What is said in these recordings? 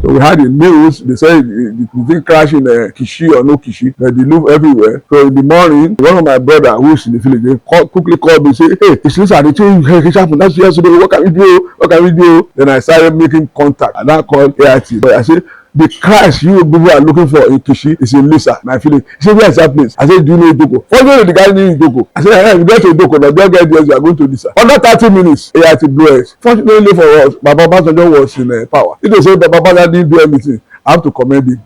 So we had the news. They said the thing crashed in Kishi or no Kishi. That they live everywhere. So in the morning, one of my brother who is in the village, they quickly called me and say, "Hey, it's Lisa. They changed. Hey, it's happened. That's yesterday. What can we do? What can we do?" Then I started making contact. And I called AIT. But I said, the crash you people are looking for in Kishi is in Lisa, my village. He said, "Where is that place?" I said, "Do you know Idoko?" Fortunately, the guy knew Idoko. I said, "Hey, we get to Idoko. Now don't get there. You are going to Lisa." Under 30 minutes, AIT blew us. Fortunately for us, Baba Basanjo was in power. It was said that Baba Basanjo didn't do anything. I have to commend him.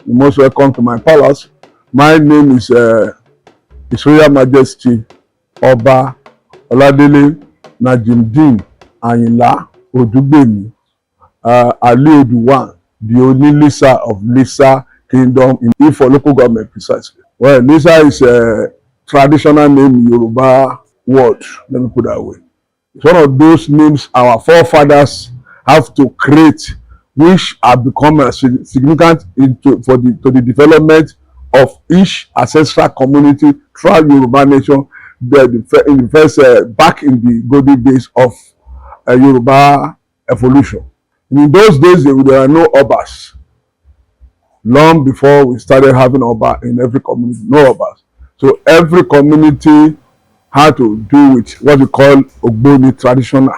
You're most welcome to my palace. My name is Royal Majesty Oba Oladele Najeemdeen Ayinla Odugbemi Ali-Odu I, the Onilisa of Lisa Kingdom in Ifo Local Government precisely. Well, Lisa is a traditional name in Yoruba word. Let me put that way. It's one of those names our forefathers have to create, which have become significant to the development of each ancestral community throughout Yoruba nation. Back in the golden days of Yoruba evolution. In those days, there were no obas. Long before we started having oba in every community, no obas. So every community had to do with what we call Ogboni traditional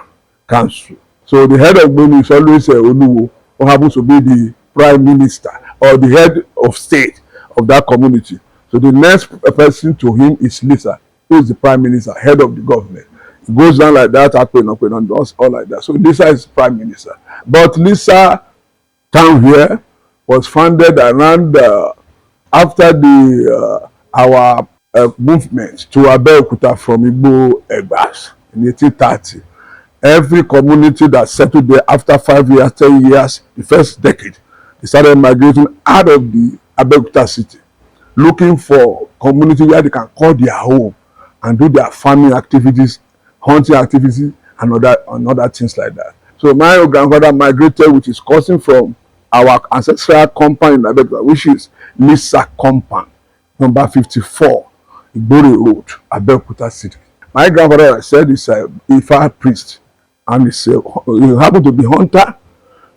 council. So the head of Ogboni is always Oluwo, who happens to be the prime minister or the head of state of that community. So the next person to him is Lisa, who is the prime minister, head of the government. It goes down like that, up and does all like that. So Lisa is prime minister. But Lisa town here was founded around after our movement to Abeokuta from Igbo Egbas in 1830. Every community that settled there after 5 years, 10 years, the first decade, they started migrating out of the Abeokuta city, looking for community where they can call their home and do their farming activities, hunting activities, and other things like that. So my grandfather migrated with his cousin from our ancestral compound in Abeokuta, which is Lisa compound, number 54, Igbore Road, Abeokuta city. My grandfather, I said, is a Ifa priest, and he happened to be hunter.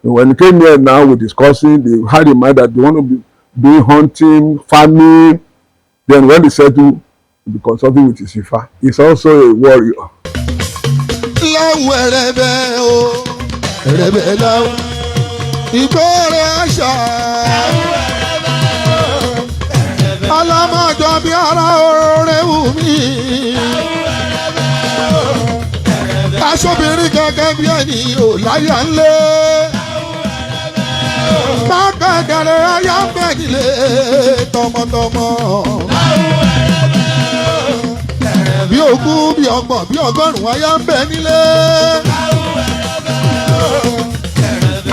And when he came here now with his cousin, they had in mind that they want to be doing hunting, farming. Then when they settled, be consulting with his Ifa. He's also a warrior. Aṣọ́bìnrin gẹ́gẹ́ bí ẹni ò láyà ńlé. Má gbẹ̀gẹ̀rẹ̀ ayá ń bẹ̀ nílé tọmọtọmọ. Bí ogún, bí ọgbọ̀n, bí ọgọ́rùn-ún ayá ń bẹ̀ nílé.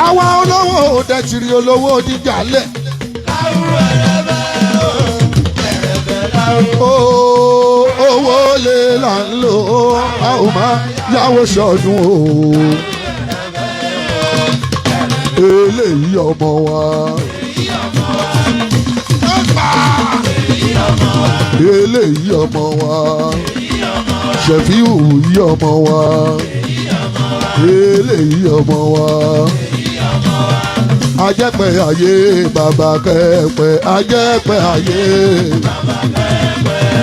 Àwa olówó òde tìrì olówó díjà lẹ̀. Owó lè là ń lò ó, a ò máa yáwó ṣọdún o. Eléyìí ọmọ wa. Eléyìí ọmọ wa. Ṣẹ̀fíù yí ọmọ wa. Eléyìí ọmọ wa. Ajẹ́pẹ́ ayé bàbá kẹ́pẹ́, ajẹ́pẹ́ ayé.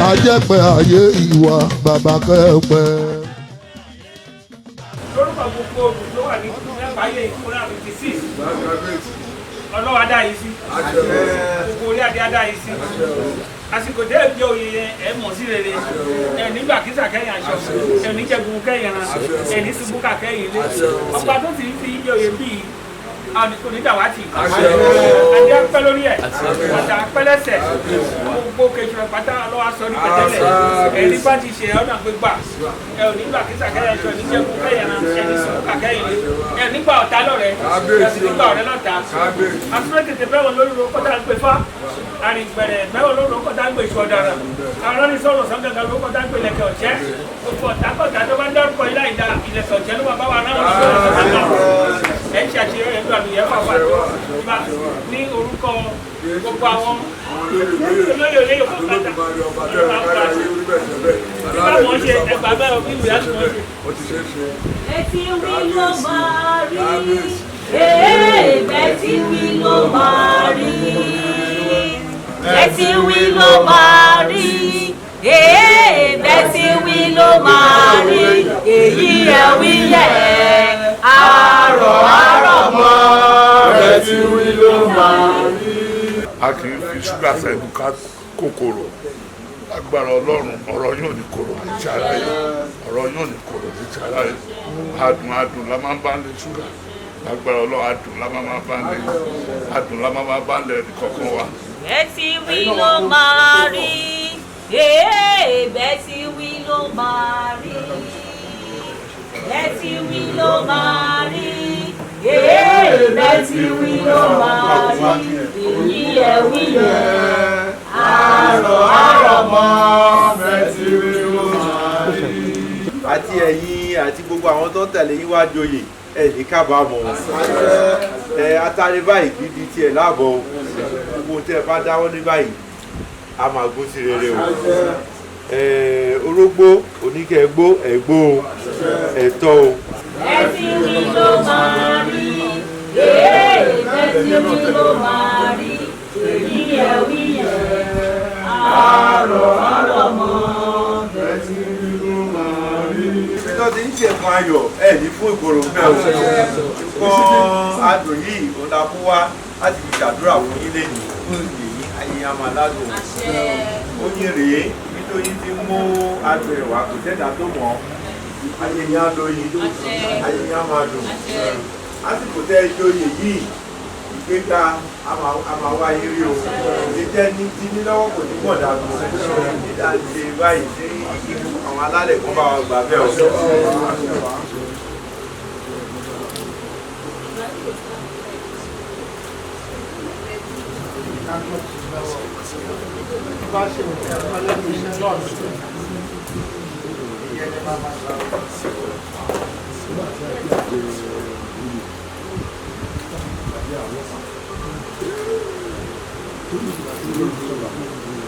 Ajẹ́pẹ́ ayé ìwà bàbá kẹ́pẹ́. Lórúkọ gbogbo ògùn tó wà ní àgbáyé ìkúnlẹ̀ 56. Ọlọ́wà dá yìí sí. Gbogbo orí adé adá yìí sí. Àsìkò tẹ́ ẹ̀ jẹ́ oyè yẹn ẹ̀ mọ̀ sí rere. Ẹ̀ nígbà kísà kẹ́yìn aṣọ. Ẹ̀ níjẹ̀gùn kẹ́yìn ran. Ẹ̀ ní ṣubúkà kẹ́yìn ilé. Ọba tó ti fi jẹ́ oyè bíi kò ní dàwátì. Adé apẹ́ lórí ẹ̀. Bàtà apẹ́ lẹ́sẹ̀. Gbogbo kejì rẹ̀ pátá lọ́wọ́ aṣọ ní pẹ̀tẹ́lẹ̀. Ẹni bá ti ṣe ọ̀nà gbégbà. Ẹ ò nígbà kísà kẹ́yìn aṣọ ní jẹ́gùn kẹ́yìn ran. Ẹ ní ṣubúkà kẹ́yìn ilé. Ẹ nígbà ọ̀tá lọ́rẹ̀. Ẹ sì nígbà ọ̀rẹ́ lọ́ta. Àtúntò tètè bẹ́ẹ̀ wọn lórí kọ́tà ń pè fá. Àrìngbẹ̀rẹ̀ bẹ́ẹ̀ wọn lórí kọ́tà ń pè ìṣù ọ̀daràn. Àwọn ní sọ̀rọ̀ sọ́gàgà ló kọ́tà ń pè lẹ̀kẹ̀ ọ̀jẹ́. Gbogbo ọ̀tá kọ́tà tó bá ń dárúkọ ilé ìdá ilẹ̀kẹ̀ ọ̀jẹ́ ló wà bá wa náà. ẹ̀ ń ṣàṣeyọrí ẹ̀ ń gbàgbé ẹ̀ fàfà ní orúkọ gbogbo àwọn olóyè olóyè fún pátá nígbà wọ́n ṣe ẹgbà bẹ́ẹ̀ òbí ìwé láti wọ́n ṣe. Betty wí ló máa rí Betty wí ló máa rí Betty wí ló máa rí Betty wí ló máa rí èyí ẹ̀ wí yẹ̀ àárọ̀ mọ́ Betty wí ló máa rí. A kì í fi ṣúgà sẹ́nu ká kòkòrò agbára Ọlọ́run ọ̀rọ̀ yóò ní kòrò àti ara yìí ọ̀rọ̀ yóò ní kòrò àti ara yìí adùn la máa ń bá lé ṣúgà agbára Ọlọ́run adùn la máa bá lé adùn la máa bá lé kọ̀ọ̀kan wa. Betty wí ló máa rí Betty wí ló máa rí Betty wí ló máa rí Betty wí ló máa rí èyí ẹ̀ wí yẹ̀ àárọ̀ mọ́ Betty wí ló máa rí. Àti ẹ̀yin àti gbogbo àwọn tó ń tẹ̀lé yín wá joyè ẹ̀ ní kábàámọ̀ atare báyìí gidi tiẹ̀ láàbọ̀ gbogbo tẹ́ ẹ bá dáwọ́ ní báyìí a máa gún sí rere o orógbó oníkẹ́gbó ẹ̀gbó ẹ̀tọ́ o. Betty wí ló máa rí Betty wí ló máa rí èyí ẹ̀ wí yẹ̀ àárọ̀ mọ́ Betty wí ló máa rí. Tó ti ń ṣe nǹkan ayọ̀ ẹ̀ ní fún ìkorò bẹ́ẹ̀ o nǹkan adùn yìí ó ta kó wá láti fi ṣàdúrà fún yín lẹ́yìn fún èyí ayé amaládùn ó yín rèé nítorí ti mú adùn ẹ̀wà kò tẹ́ta tó mọ̀ ayé yín á lóyin ayé yín á máa dùn lásìkò tẹ́ ẹ joyè yìí ìgbéga a máa wá yín rí o ìdíjẹ́ ní ti ní lọ́wọ́ kò ní mọ̀ dàgbò nígbà tí báyìí tí àwọn alálẹ̀ kan bá wa gbà bẹ́ẹ̀ o.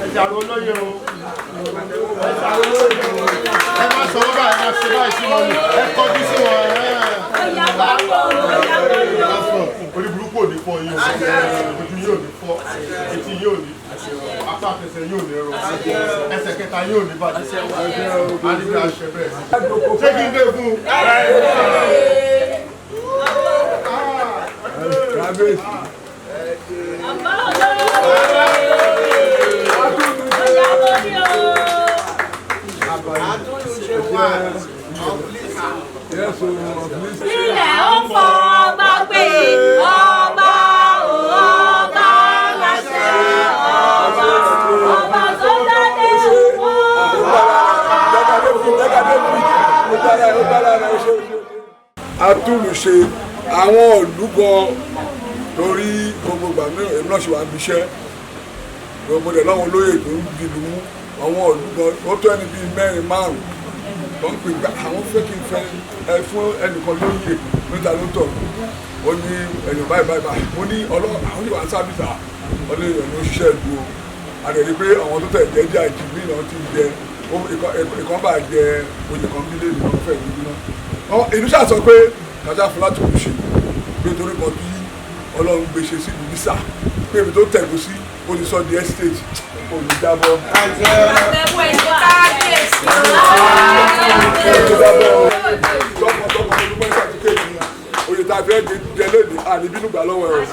Ẹ̀jà ló lóye o. Ẹ̀jà ló lóye o. Ẹ má sọ wọ́n báyìí, ẹ má ṣe báyìí sí wọn ni. Ẹ kọjú sí wọn. Orí burúkú ò ní fọ́ yín o. Ojú yóò ní fọ́. Etí yóò ní. Apá àtẹsẹ̀ yóò ní ẹ̀rọ. Ẹsẹ̀ kẹta yóò ní bàjẹ́. A ní bí a ṣe bẹ́ẹ̀. Ṣé kí n dé fún un? ilẹ̀ ó fọ́ ọba pé ọba ọba láṣẹ ọba tó dáadé atúlùṣe àwọn olùgbọ́ lórí gbogbo ìgbà mìíràn èmi náà ṣe wà níbi iṣẹ́ gbogbo ẹ̀ láwọn olóyè tó ń dìlú mú àwọn olùgbọ́ ó tó ẹni bíi mẹ́rin márùn-ún wọ́n ń pè gbà àwọn fẹ́ kí n fẹ́ ẹ fún ẹnìkan lóyè níta ló tọ̀ ó ní ẹ̀yàn báyìí ó ní ọlọ́pàá àwọn ìwà sábìsà ọdún èèyàn ló ṣiṣẹ́ ìlú o àdẹ̀rí pé àwọn tó tẹ̀ jẹ́ jẹ́ àìjìbí náà ti jẹ ìkan bá jẹ oyè kan bí lẹ́nu ọ̀fẹ́ ìlú náà ìlú ṣáà sọ pé kájà fún láti olùṣe pé torí kan bí ọlọ́run gbé ṣe sí ìlú nísà pé ibi tó tẹ̀gùn sí ó ti sọ di estate olùjábọ̀. àbẹ̀wò ẹ̀jẹ̀ káàkiri oyè tá a fẹ́ jẹ lónìí àníbínú gbà lọ́wọ́ ẹ̀.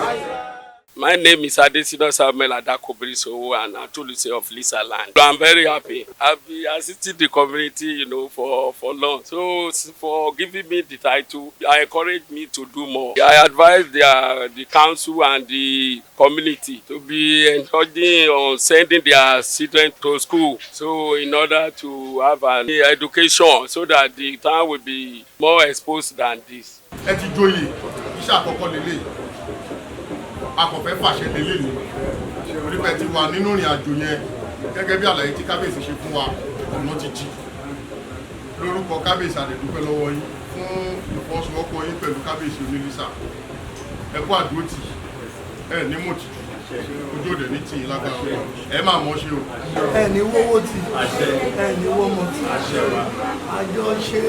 My name is Adesina Samuel Adegoke Jesu and Onilisa of Lisa land. I'm very happy. I've been assisting the community, for long. So for giving me the title, I encourage me to do more. I advise the council and the community to be encouraging on sending their children to school. So in order to have an education, so that the town will be more exposed than this. Ẹ ti joyè iṣẹ́ àkọ́kọ́ lélẹ̀ akọ̀fẹ́ fàṣẹ lélẹ̀ ni onífẹ́ ti wà nínú ìrìn àjò yẹn gẹ́gẹ́ bí àlàyé tí kábíyèsí ṣe fún wa ọ̀nà ti jì lórúkọ kábíyèsí àdẹ̀dúpẹ́ lọ́wọ́ yín fún ìfọwọ́sowọ́pọ̀ yín pẹ̀lú kábíyèsí Onilisa ẹ kú àdúrótì ẹ ní mọ̀tì ojú òde ní tìyín lágbára ẹ máa mọ̀ ṣe o. ẹ ní wọ́wọ́ tí ẹ ní wọ́mọ tí àjọ ṣe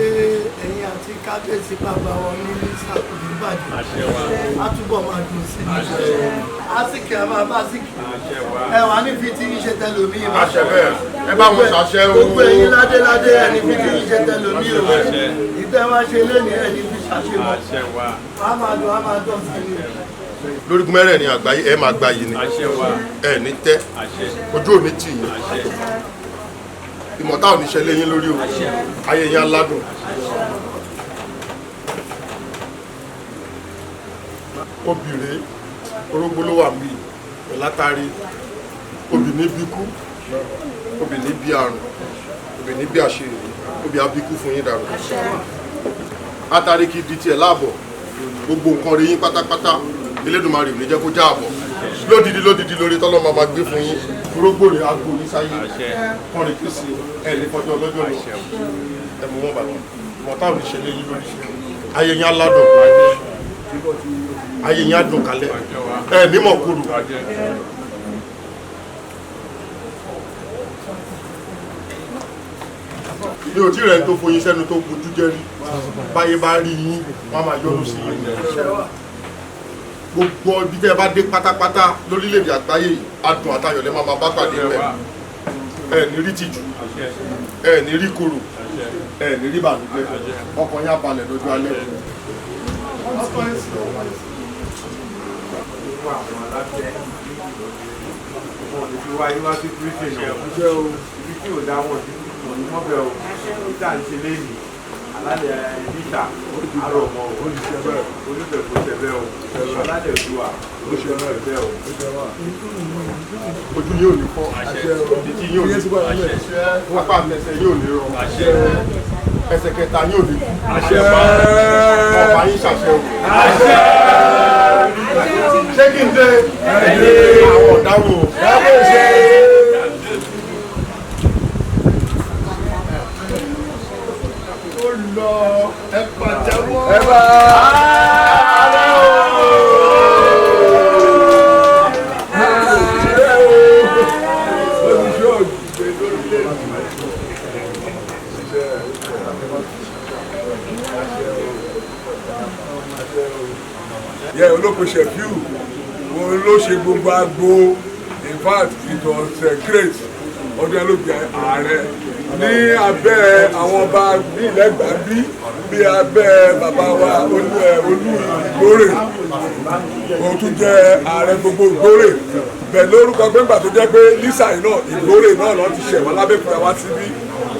ẹ̀yìn àti kábíyèsí bàbá wọn ní Lisa Ìbàdàn á túbọ̀ máa dùn sí i àsìkè àmà básìkè ẹ wà ní fi tí iṣẹ́ tẹlomi ìbá àṣẹ bẹ́ẹ̀ ẹ bá wọn ṣàṣẹ o. gbogbo ẹ̀yin ládéládé ẹni fi tí iṣẹ́ tẹlomi o ìtẹ́ wá ṣe lẹ́nu ẹni fi ṣàṣẹ mọ́ a máa dùn sí i. lórígun mẹ́rẹ̀ẹ̀rin àgbáyé ẹ máa gba yìí ni ẹ ní tẹ́ ojú ò ní tì yín ìmọ̀ta ò ní ṣẹlẹ̀ yín lórí o ayé yín aládùn. obìnrin orógbó ló wà mí látàrí obìnrin bí kú obìnrin bí àrùn obìnrin bí àṣírí obì abíkú fún yín dàrú látàrí kí di tiẹ̀ láàbọ̀ gbogbo nǹkan rí yín pátápátá Elédùmarè ò ní jẹ́ kó já àbọ̀ lódìdí lórí tọ́lọ́ máa gbé fún yín orógbó rẹ̀ aago ní sáyé kọrin kí sí ẹ̀ lè fọjọ́ lọ́jọ́ lọ ẹ̀mú wọn bàtà mọ̀tá ò ní ṣe léyìn lórí ayé yín aládùn ayé yín adùn kalẹ̀ ẹ̀ nímọ̀ kúrò. ní òtí rẹ̀ tó foyín sẹ́nu tó gbojú jẹ́rí báyé bá rí yín wọ́n máa yọ́nú sí yín gbogbo ibi tẹ́ ẹ bá dé pátápátá lórílẹ̀-èdè àgbáyé adùn àtayọ̀lẹ́ máa bá pàdé rẹ̀ ẹ ní rí tìjú ẹ ní rí korò ẹ ní rí bànújẹ́ ọkàn yín á balẹ̀ lójú alẹ́. wáyé wá sí kírísítì náà ibi tí ò dá wọn ní mọ́bẹ̀ o títà ń ṣe lẹ́yìn alálẹ̀ níta àrò ọmọ olùfẹ́ kò tẹ̀bẹ́ o alálẹ̀ òdùwà olùfẹ́ tẹ̀bẹ́ o. ojú yóò ní fọ́ ìdí yóò ní fọ́ apá àtẹsẹ̀ yóò ní rọ ẹsẹ̀ kẹta yóò ní ọ̀pá yín ṣàṣẹ o. ṣé kí n dé àwọn ọ̀dáwò lọ ẹ pàtẹ́wọ́ ẹ bá ààrẹ o olùṣọ́ òjìṣẹ́ lórílẹ̀-èdè. yẹ olóko ṣẹ̀fíù òun ló ṣe gbogbo agbo in fact it was great ọdún ẹlòmíì ààrẹ ní abẹ́ àwọn ọba bíi lẹ́gbàá bí abẹ́ bàbá wa Olú Ìgbórè òun tún jẹ́ ààrẹ gbogbo Ìgbórè bẹ́ẹ̀ lórúkọ gbẹ́ngbà tó jẹ́ pé Lisa yìí náà Ìgbórè náà lọ́ọ́ ti ṣẹ̀wọ́n lábẹ́kúta wá síbí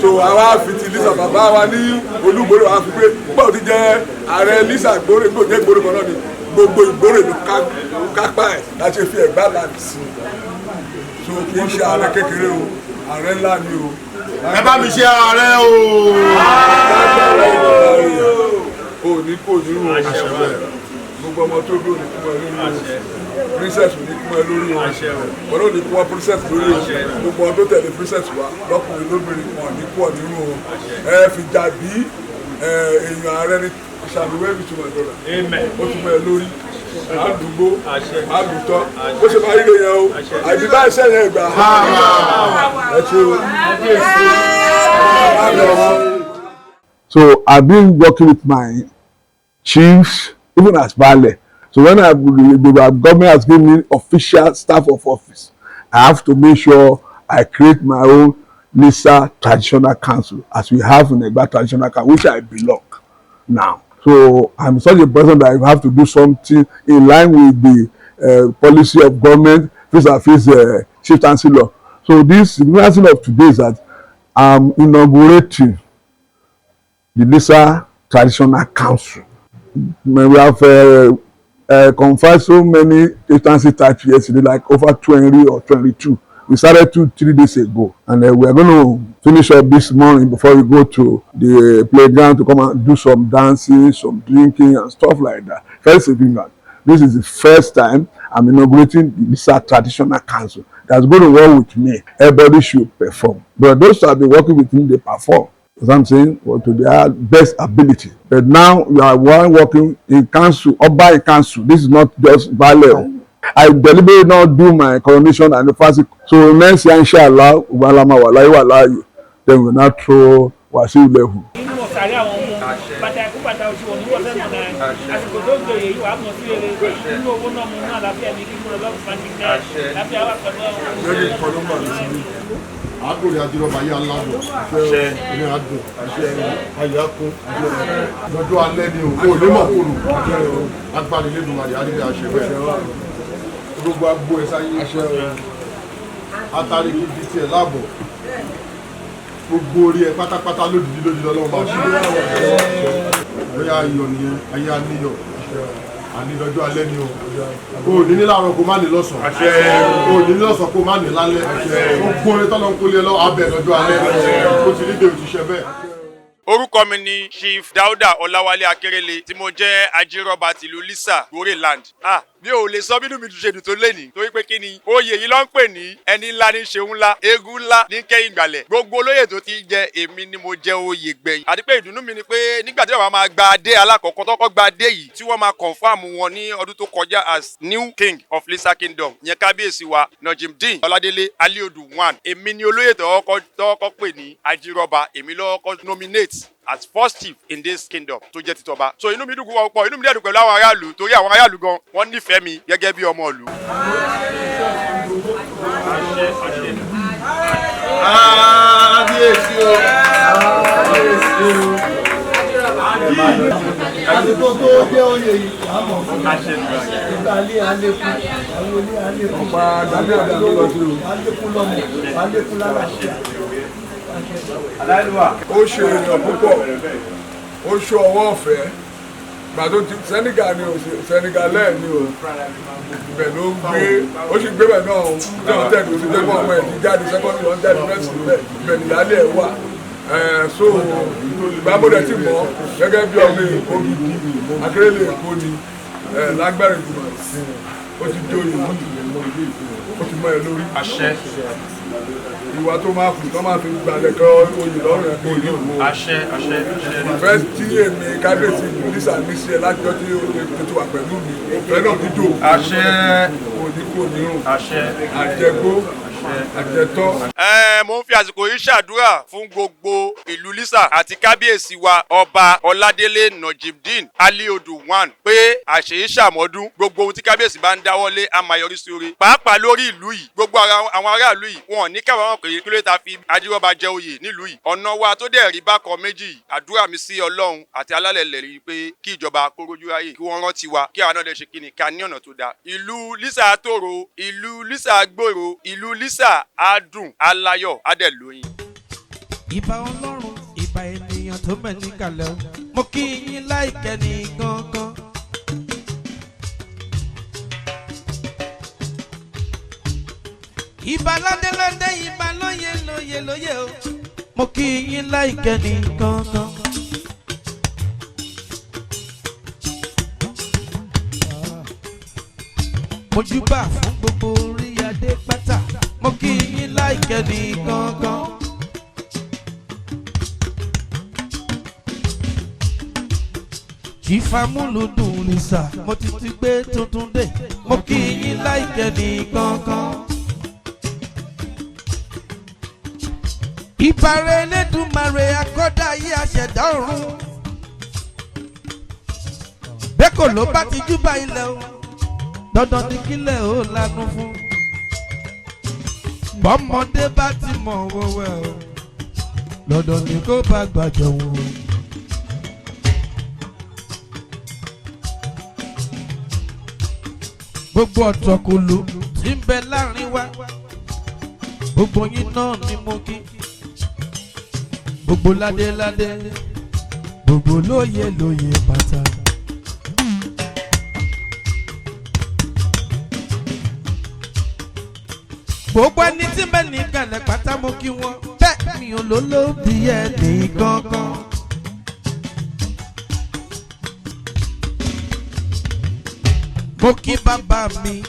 so àwa fi ti Lisa bàbá wa ní Olú Ìgbórè wa fi pé gbọ́dọ̀ ti jẹ́ ààrẹ Lisa Ìgbórè gbọ́dọ̀ jẹ́ Ìgbórè kan náà ni gbogbo Ìgbórè ló kápá ẹ̀ láti fi Ẹ̀gbá láti sí so kì í ṣe ààrẹ kékeré o ààrẹ ńlá ni o. ẹ bá mi ṣe ààrẹ o. o ní kò ní o gbogbo ọmọ tó bí o ní kú ẹ lórí o princess ò ní kú ẹ lórí o wọn ò ní kú wọn princess lórí o gbogbo ọmọ tó tẹ̀lé princess wa lọ́kùnrin lóbìnrin wọn ní kú ọ nínú o ẹ fi jàbí èèyàn ààrẹ ní ṣàlùwẹ́ mi túmọ̀ ìdọ́là ó túmọ̀ ẹ lórí àdúgbò àdùtọ́ bó ṣe máa rí lóyún o àbí bá ṣe yẹn gbà ẹ ṣe o. So I've been working with my chiefs, even as Baale. So when the government has given me official staff of office, I have to make sure I create my own Lisa Traditional Council, as we have in Egba Traditional Council, which I belong now. So I'm such a person that I have to do something in line with the policy of government vis-a-vis chief chancellor. So this significance of today is that I'm inaugurating the Lisa Traditional Council. We have conferred so many agency types yesterday, like over 20 or 22. We started 3 days ago, and we are going to finish up this morning before we go to the playground to come and do some dancing, some drinking, and stuff like that. First significant. This is the first time I'm inaugurating the Lisa Traditional Council. That's going to work with me. Everybody should perform. But those who have been working with me, they perform. As I'm saying, or to their best ability. But now you are one working in council, Oba in council. This is not just Baale. I deliberately not do my coronation and the fasting. So next year, inshallah, Ubalama Walai Walai, then we not throw Wasiu level. Àgòrè àdìrọ̀bà yà ládùn ní àdùn àyàkún lọ́jọ́ alẹ́ ni o lè mọ̀ kúrò agbára ilé ìdùnnú àdìyà níbi àṣẹ bẹ́ẹ̀ gbogbo agbó ẹ̀ sáyé atari kí di tiẹ̀ láàbọ̀ gbogbo orí ẹ̀ pátápátá lódìdí ọlọ́run máa ṣe bóyá ayọ̀ nìyẹn ayé àníyọ̀ ànílọ́jọ́ alẹ́ ni o ní ní láàárọ̀ kó má ní lọ́sàn ní ní lọ́sàn kó má ní lálẹ́ ó gbóore tọ́lọ́ ń kólé lọ́wọ́ abẹ́ lọ́jọ́ alẹ́ ó ti rí bèrè ti ṣe bẹ́ẹ̀. Orúkọ mi ni Chief Dauda Ọláwálé Akérèlé tí mo jẹ́ ajírọ́ba tìlú Lisa Goreland. Mi ò lè sọ bínú mi tún ṣe dùn tó lẹ́nìí torí pé kí ni oyè yìí ló ń pè ní ẹni ńlá ní ṣeun ńlá eégún ńlá ní kẹ́yìn gbàlẹ̀ gbogbo olóyè tó ti jẹ èmi ni mo jẹ oyè gbẹ̀yìn àti pé ìdùnnú mi ni pé nígbà tí wọ́n máa gba adé alákọ̀ọ́kọ́ tọ́kọ́ gba adé yìí tí wọ́n máa confam wọn ní ọdún tó kọjá as new king of Lisa Kingdom ìyẹn kábíyèsí wa Najeemdeen Oladele Ali-Odu I èmi ni olóyè tọ́kọ́ pè ní ajírọ́ba èmi lọ́kọ́ nominate as first chief in this kingdom tó jẹ́ títọ́ba. So inú mi dùn púpọ̀ inú mi dẹ̀ dùn pẹ̀lú àwọn aráàlú torí àwọn aráàlú gan wọ́n nífẹ̀ẹ́ mi gẹ́gẹ́ bí ọmọ ìlú. Kábíyèsí o àsìkò tó dé oyè yìí àmọ́ ìgbàlẹ̀ àlékún àwọn olè àlékún ọ̀pá àgbàdo àlékún lọ́mọ àlékún lálàáfíà. Ó ṣe èèyàn púpọ̀ ó ṣe ọwọ́ ọ̀fẹ́ gbàdó ti Senegal ni o Senegal lẹ́ẹ̀ ni o ibẹ̀ ló ń gbé ó sì gbé bẹ̀ náà o tí wọ́n tẹ̀lé o ti jẹ́ fún ọmọ ẹ̀ ti jáde sẹ́kọ́ndì wọn tẹ̀lé mẹ́sì bẹ̀ ibẹ̀ nìyálẹ̀ ẹ̀ wà so ìgbàmọ́dẹ̀ ti mọ̀ gẹ́gẹ́ bí ọmọ Èkó gidi Akérèlé Èkó ni lágbára ìgbìmọ̀ ó ti dé oyè ó ti mọ ẹ lórí àṣẹ ìwà tó máa fún tó máa fi gbalẹ̀ kọ́ oyè lọ́rùn ẹ̀ kò ní òwò. àṣẹ. ìfẹ́ tí èmi kábíyèsí Lisa ní sí ẹ lájọ́ tí ó ti wà pẹ̀lú mi ìfẹ́ náà ti dò. àṣẹ. kò ní rùn. àṣẹ. àjẹgbó àjẹtọ́. Mo ń fi àsìkò yìí ṣàdúrà fún gbogbo ìlú Lisa àti kábíyèsí wa ọba Oladele Najeemdeen Ali-Odu I pé àṣeyí ṣàmọ́dún gbogbo ohun tí kábíyèsí bá ń dáwọ́lé á máa yọrí sí oore pàápàá lórí ìlú yìí gbogbo àwọn aráàlú yìí wọn ò ní kábàámọ̀ pé kí ló ta fi ajírọ́ba jẹ oyè nílùú yìí ọ̀nà wa tó dẹ̀ rí bákan méjì àdúrà mi sí Ọlọ́run àti alálẹ̀ lẹ̀ rí pé kí ìjọba kó rojú ráyè kí wọ́n rántí wa kí àwọn náà dẹ̀ ṣe kíni ká ní ọ̀nà tó dáa ìlú Lisa tòrò ìlú Lisa gbòòrò ìlú Lisa adùn aláyọ̀ adẹ̀lóyin. Ìbà Ọlọ́run ìbà ènìyàn tó mẹ́ ní kalẹ̀ o mo kí yín láìkẹ́ ní gangan. Ìbà ládéládé ìbà lóye o mo kí yín láìkẹ́ ní gangan. Mojúbà fún gbogbo orí adé pátá mo kí yín láìkẹ́ ní gangan. Chief Amuludun Lisa mo ti gbé tuntun dé mo kí yín láìkẹ́ ní gangan. Ìbàrẹ̀ Elédùmarè akọ́dá ayé aṣẹ̀dá ọ̀run bẹ́ẹ̀ kò ló bá ti júbà ilẹ̀ o dandan ní kílẹ̀ ó lanu fún bọ́mọdé bá ti mọ̀ wọ́wẹ́ o dandan ní kó bá gbàjọ wò. Gbogbo ọ̀tọ̀kùlù tí ń bẹ láàrin wa gbogbo yín náà ni mo kí gbogbo ládéládé gbogbo lóyè pátá. Gbogbo ẹni tí bẹ́ẹ̀ ní kalẹ̀ pátá mo kí wọn bẹ́ẹ̀ mi ò lólóbi ẹ̀ ní gangan. Mo kí bàbá mi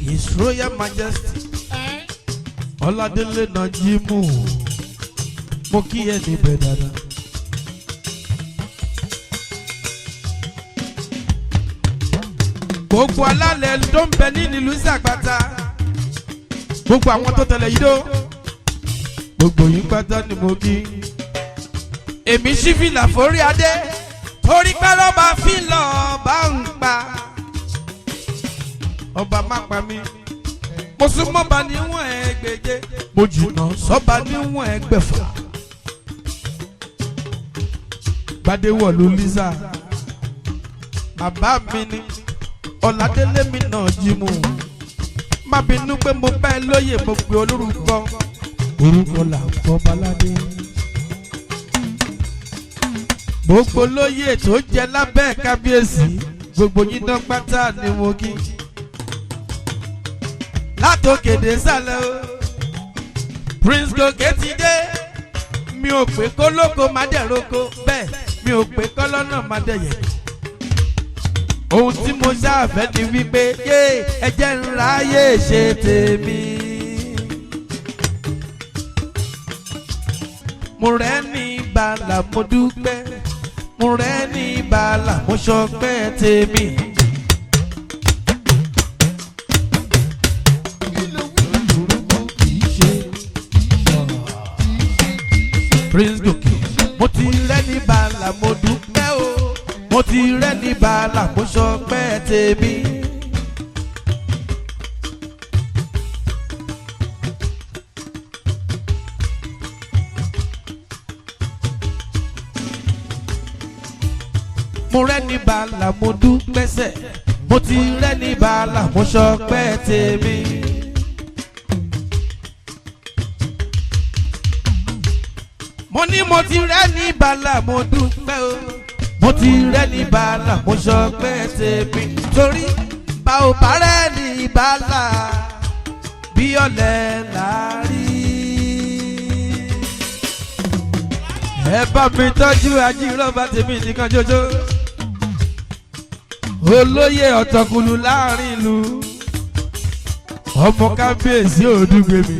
His Royal Majesty Oladele Najeemdeen mo kí ẹ níbẹ̀ dáadáa. gbogbo alálẹ̀ tó ń bẹ ní ìlú Sàpàtà gbogbo àwọn tó tẹ̀lé yìí dó gbogbo yìí pátá ni mo kí. èmi ṣí fìlà forí adé torí pé lọ́ba fìlà ọba ń pa ọba má pa mí. mo súnmọ́ bá níwọ̀n ẹgbẹ̀je mo jìnnà sọ́ba níwọ̀n ẹgbẹ̀fà. Gbadewọ̀lú Lisa bàbá mi ni Ọ̀làdélé mi náà jí mu. má bínú pé mo bá ẹ lóye mo pe olórúkọ orúkọ là ń kọ́ baládé. gbogbo lóye tó jẹ lábẹ́ kábíyèsí gbogbo yín dán pátá ni mo kí. látòkèdè sálẹ̀ o Prince Gòkè ti dé. mi ò pé kólókó má dẹ̀ roko bẹ́ẹ̀ mi ò pé kọ́lọ́nà má dẹ̀ yẹ̀. ohun tí mo ṣàfẹ́ ni wípé yé ẹjẹ́ ńlá yé ṣe tèmi. mo rẹ́ ní bàlà mo dúpẹ́ mo rẹ́ ní bàlà mo ṣọpẹ́ tèmi. Prince Gòkè mo ti rẹ́ ní bàlà mo dúpẹ́ o mo ti rẹ́ ní bàlà mo ṣọpẹ́ tèmi. mo rẹ́ ní bàlà mo dúpẹ́ sẹ́ mo ti rẹ́ ní bàlà mo ṣọpẹ́ tèmi. mo ní mo ti rẹ́ ní bàlà mo dúpẹ́ o mo ti rẹ́ ní bàlà mo ṣọpẹ́ tèmi. torí bá ò bá rẹ́ ní bàlà bí ọ̀lẹ là rí. ẹ bá mi tọ́jú ajírọ́bà tèmi nìkan jọjọ. olóyè ọ̀tọ̀kùlù láàrin ìlú ọmọ kábíyèsí Odugbemi.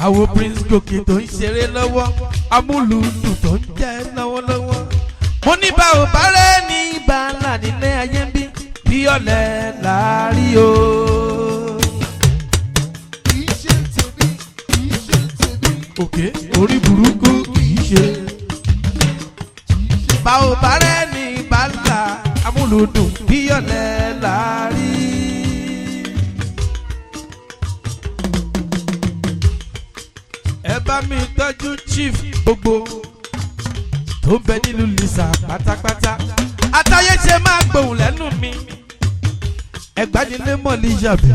àwọn Prince Gòkè tó ń ṣeré lọ́wọ́ Amuludun tó ń jẹ́ lọ́wọ́lọ́wọ́. mo ní bá ò bá rẹ́ ní bàálà nílé ayé ń bí ọ̀lẹ láàrí o. òkè orí burúkú kìí ṣe. bá ò bá rẹ́ ní bàálà Amuludun bí ọ̀lẹ láàrí. ẹ bá mi tọ́jú chief gbogbo tó ń bẹ nílùú Lisa pátápátá. àtàyè ṣe máa gbóhùn lẹ́nu mi. ẹ̀gbánilé mọ̀ níyàbí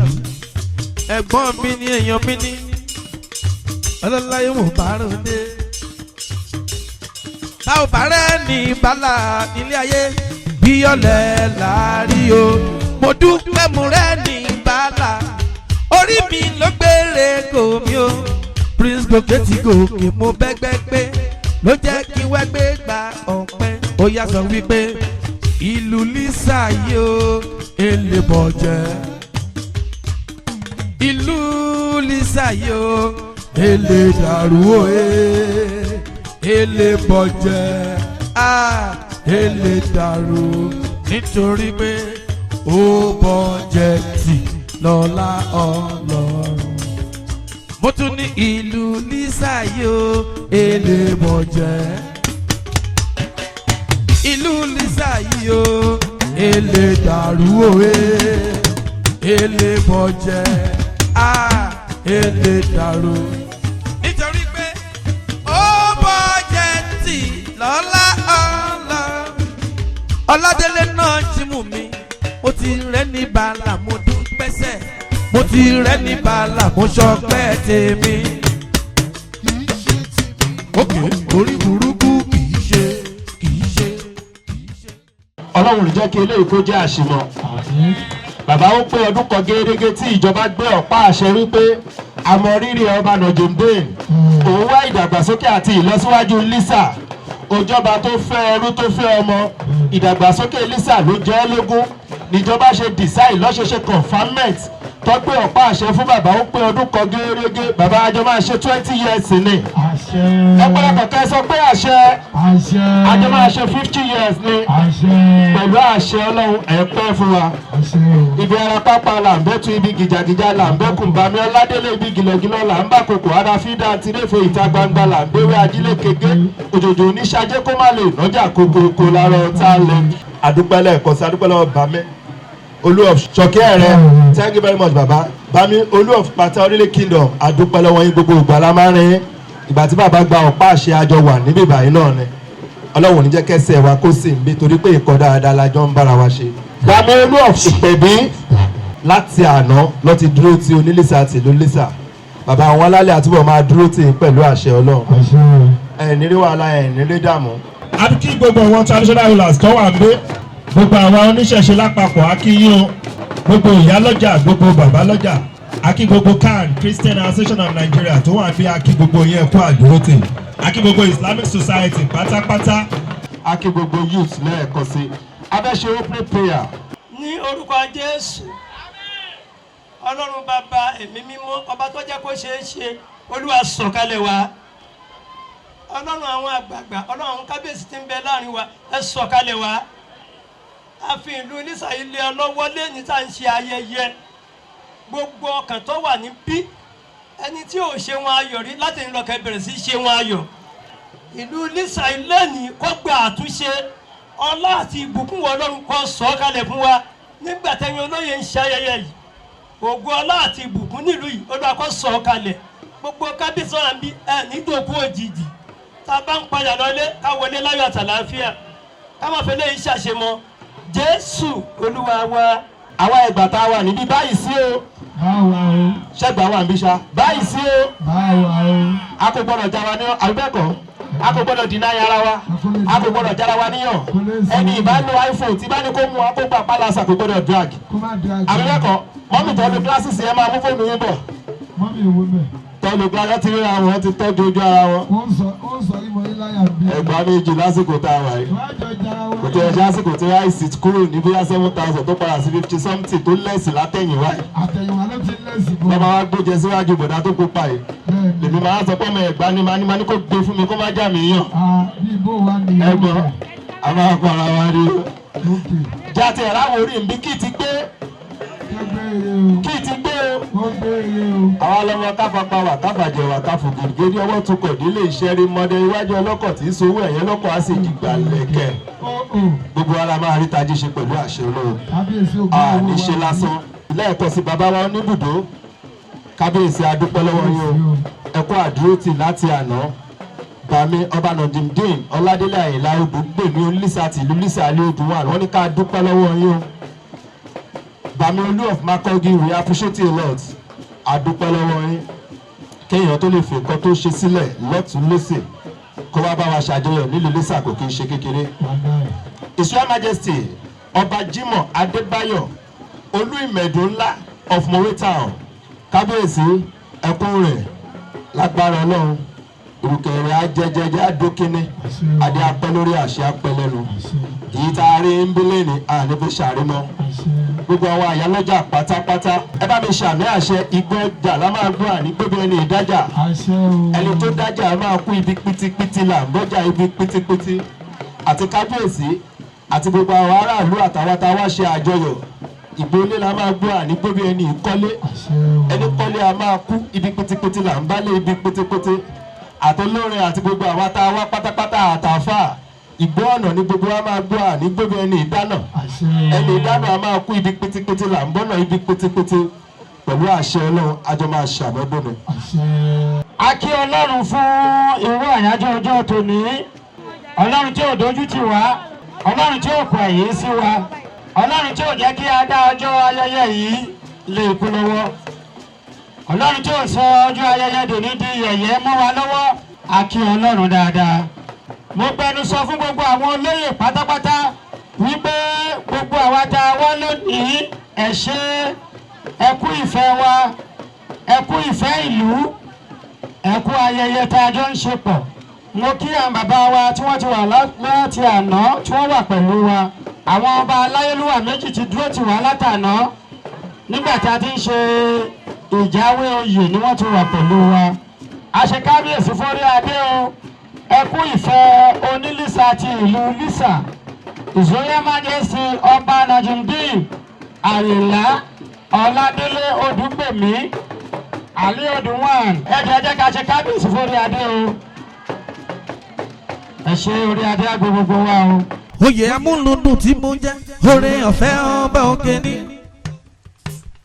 ẹ̀gbọ́n mi ni èèyàn mi ní ọlọ́láyé mo bá ròde. bá ò bá rẹ́ ní bàálà nílé ayé bí ọ̀lẹ láàrí o. mo dúpẹ́ mo rẹ́ ní bàálà orí mi ló gbére kò mí o. Prince Gòkè ti gòkè mo bẹ́gbẹ́gbẹ́ ló jẹ́ kí wẹ́gbẹ́ gba ọ̀pẹ. ó yá sọ wípé ìlú Lisa yìí o èlé bọ̀jẹ́. ìlú Lisa yìí o èlé dàrú o èlé bọ̀jẹ́ èlé dàrú nítorí pé ó bọ̀jẹ́ tì lọ́lá Ọlọ́run. mo tún ní ìlú Lisa yìí o èlé bọ̀jẹ́. ìlú Lisa yìí o èlé dàrú o èlé bọ̀jẹ́ èlé dàrú. nítorí pé ó bọ̀jẹ́ tì lọ́lá Ọlọ́run. Ọládélé náà jí mú mi mo ti rẹ́ ní bàálà mo dún pẹ́sẹ̀ mo ti rẹ́ ní bàálà mo ṣọpẹ́ tèmi. òkè orí burúkú kìí ṣe. Ọlọ́run ló jẹ́ kí eléyìí kó jẹ́ àṣìmọ̀. bàbá ó pé ọdún kan gẹ́gẹ́ tí ìjọba gbé ọ̀pá àṣẹ wípé àmọ́ rírì ọba Najeemdeen òun wá ìdàgbàsókè àti ìlọsíwájú Lisa. òjọba tó fẹ́ ẹrú tó fẹ́ ọmọ ìdàgbàsókè Lisa ló jẹ́ lógún níjọba ṣe design lọ́ṣẹ̀ṣẹ̀ confinement tọ́gbé ọ̀pá àṣẹ fún bàbá ó pé ọdún kan gẹ́gẹ́ bàbá àjọ máa ṣe 20 years ni. ọ̀pọ̀lọpọ̀ kẹ́ sọ pé àṣẹ àjọ máa ṣe 50 years ni pẹ̀lú àṣẹ ọlọ́run ẹ̀ pẹ́ fún wa. ibi ara pápá là ń bẹ́tù ibi gìjàgìjà là ń bẹ́kùn bami ọládélé ibi gìlọ̀gìlọ̀ là ń bá kòkò ara fídà àti iléèfé ìta gbangba là ń béwé ajílẹ̀ kéke òjòjò oníṣàjẹ́ kó má lè nọ́jà kókó lára ọ̀tá lẹ̀. àdúpẹ́lẹ̀ ẹ̀kọ́ sí àdúpẹ́lẹ̀ bàmẹ́ Olu of Ṣọ̀kẹ́ thank you very much baba bami Olu of Lisa Kingdom àdúpẹ́lẹ̀ wọ̀nyí gbogbo ìgbà la máa ń rìn ìgbà tí bàbá gba ọ̀pá àṣẹ àjọ wà níbí báyìí náà ni ọlọ́run ní jẹ́ kẹsẹ̀ wa kó sì ń bí torí pé ìkọ́ dáadáa la jọ ń bára wa ṣe. bami Olu of Ìpẹ̀bí láti àná ló ti dúró ti Onilisa àti ìlú Lisa bàbá àwọn alálẹ̀ àtúbọ̀ máa dúró tì í pẹ̀lú àṣẹ ọlọ́run ẹ̀ẹ́nì rí wàhálà ẹ̀ẹ́nì rí dààmú. a kí gbogbo àwọn traditional rulers tó wà ń gbé gbogbo àwọn oníṣẹ̀ṣe lápapọ̀ a kí yín o gbogbo ìyálọ́jà gbogbo bàbá lọ́jà a kí gbogbo CAN Christian Association of Nigeria tó wà bí a kí gbogbo yẹn kú àdúrótì a kí gbogbo Islamic Society pátápátá a kí gbogbo youth lẹ́ẹ̀kan sí abẹ́ṣe opening prayer. ní orúkọ Jésù ọlọ́run bàbá ẹ̀mí mímọ́ ọba tó jẹ́ kó ṣeé ṣe olúwa sọ̀kalẹ̀ wá ọlọ́run àwọn àgbààgbà ọlọ́run kábíyèsí tí ń bẹ láàrin wa ẹ sọ̀kalẹ̀ wá àfi ìlú Lisa ilé ọlọ́wọ́ lẹ́ni tá à ń ṣe ayẹyẹ gbogbo ọkàn tó wà níbí ẹni tí ò ṣe wọn ayọ̀ rí láti ń lọ́kẹ́ bẹ̀rẹ̀ sí ṣe wọn ayọ̀ ìlú Lisa ilé ní kó gba àtúnṣe ọlá àti ìbùkún ọlọ́run kó sọ̀kalẹ̀ fún wa nígbà tẹ́yìn olóyè ń ṣe ayẹyẹ yìí ògo ọlá àti ìbùkún nílùú yìí olúwa kó sọ̀kalẹ̀ gbogbo kábíyèsí ọ̀ràn bí ẹ nídòkú òjijì tá a bá ń padà lọlé ká wọlé láyọ̀ àtàlàáfíà ká má fẹ́ lẹ́yìn ṣàṣemọ́ Jésù olúwa wa. àwa ẹgbà tá a wà níbí báyìí sí o. báwa o. ṣẹ́gbà wà níbí ṣá. báyìí sí o. báwa o. a kò gbọ́dọ̀ já wa ní àbẹ́kọ̀ a kò gbọ́dọ̀ dínà ara wa a kò gbọ́dọ̀ jára wa níyàn ẹni ìbánu iPhone tí bá ní kó mú wa kó gbà pálásà kò gbọ́dọ̀ drag. àbẹ́kọ̀ mọ́mì tó lu glasses yẹn máa mú fóònù yín bọ̀. mọ́mì ìwé mẹ́. tọ́lù glasses ti rí àwọn ti tọ́jú ojú ara wọn. ó ń sọ ìmọ̀ yín láyà bí. ẹgbàá méjì lásìkò tá a wà yìí. kò tí ẹ ṣe àsìkò tí ráìsì kúrò ní bóyá 7,000 tó padà sí 50 something tó lẹ́sì látẹ̀yìnwá yìí. àtẹ̀yìnwá ló ti lẹ́sì bọ́. bàbá wa gbójẹ síwájú bọ̀dá tó kópa yìí. lèmi máa sọ pé ọmọ ẹ̀gbá ni máa ní kó gbé fún mi kó má já mi yàn. ẹ̀gbọ́n a máa para wa rí o. jáde ẹ̀rá wo rí nbí kí ti gbé o. àwọn ọlọ́mọ káfapá wà káfàjẹ wà káfògìrìgìrì ọwọ́ tó kọ̀ délé iṣẹ́ rí mọ́dẹ iwájú ọlọ́kọ̀ tí ń sowó ẹ̀yẹ́ lọ́kọ̀ á sì jìgbà lẹ́kẹ̀. gbogbo ara máa rí tají ṣe pẹ̀lú àṣẹ olóhùn. àní ṣe lásán. lẹ́ẹ̀kan sí bàbá wa níbùdó kábíyèsí adúpẹ́ lọ́wọ́ yín o ẹ̀kọ́ àdúrótì láti àná bàmí ọba Najeemdeen Ọládélé Ayinla Odugbemi Onilisa àti ìlú Lisa Ali-Odu I wọ́n ní ká dúpẹ́ lọ́wọ́ yín o. Bami Olu of Makogi, we appreciate you a lot. Adúpẹ́ lọ́wọ́ yín. Kéèyàn tó lè fi nǹkan tó ṣe sílẹ̀ lọ́tún lọ́sẹ̀ kó wá bá wa ṣàjọyọ̀ nílùú Lisa kò kí ń ṣe kékeré. His Royal Majesty Ọba Jimoh Adébáyọ̀ Olú Ìmẹ̀dùn ńlá of Mowe Town. Kábíyèsí ẹkún rẹ̀ lágbára Ọlọ́run. Ìrùkẹ̀rẹ̀ ajẹjẹjẹ adókínní. Adé apẹ́ lórí àṣẹ apẹ́ lẹ́nu. Èyí tá a rí ń bílẹ̀ ní àníbi ṣàrímọ́. Gbogbo àwọn àyálọ́jà pátápátá ẹ bá mi ṣàmì àṣẹ igbó ọjà la máa gbọ́ àní gbogbo ẹni ìdájà ẹni tó dájà máa kú ibi pítípítí là ń bọ́jà ibi pítípítí àti kábíyèsí àti gbogbo àwọn aráàlú àtàwọn tá a wá ṣe àjọyọ̀ ìgbólé la máa gbọ́ àní gbogbo ẹni ìkọ́lé ẹni kọ́lé a máa kú ibi pítípítí là ń bálé ibi pítípítí àtolórin àti gbogbo àwọn tá a wá pátápátá àtàfà ìgbó ọ̀nà ní gbogbo wa máa gbọ́ àní gbogbo ẹni ìdáná ẹni ìdáná a máa kú ibi pétépété là ń bọ́nà ibi pétépété pẹ̀lú àṣẹ Ọlọ́run àjọ máa ṣàmọ́dúnú. a kí Ọlọ́run fún irú àyájọ́ ọjọ́ tòní Ọlọ́run tí ò dojú tì wá Ọlọ́run tí ò kọ̀ ẹ̀yìn sí wa Ọlọ́run tí ò jẹ́ kí a dá ọjọ́ ayẹyẹ yìí lè kú lọ́wọ́ Ọlọ́run tí ò sọ ọjọ́ ayẹyẹ dòní di yẹ̀yẹ́ mọ́ wa lọ́wọ́ a kí Ọlọ́run dáadáa. Mo gbẹnu sọ fún gbogbo àwọn olóyè pátápátá wípé gbogbo àwa tá a wá lónìí ẹ ṣé ẹ kú ìfẹ́ wa ẹ kú ìfẹ́ ìlú ẹ kú ayẹyẹ tá a jọ ń ṣe pọ̀. Mo kí àwọn bàbá wa tí wọ́n ti wà láti àná tí wọ́n wà pẹ̀lú wa àwọn ọba aláyélúwà méjì ti dúró tì wá látàná nígbà tí a ti ń ṣe ìjáwé oyè ni wọ́n ti wà pẹ̀lú wa àṣekábíyèsí fórí adé o ẹ kú ìfẹ́ onílísà ti ìlú Lísà His Royal Majesty ọba Najeemdeen Ayinla Oladele Odugbemi Ali-Odu I ẹ jẹ́ ká ṣe kábíyèsí fórí adé o ẹ ṣe orí adé àgbo gbogbo wa o. oyè amúlùdùn tí mo jẹ́ oore ọ̀fẹ́ ọba òkè ni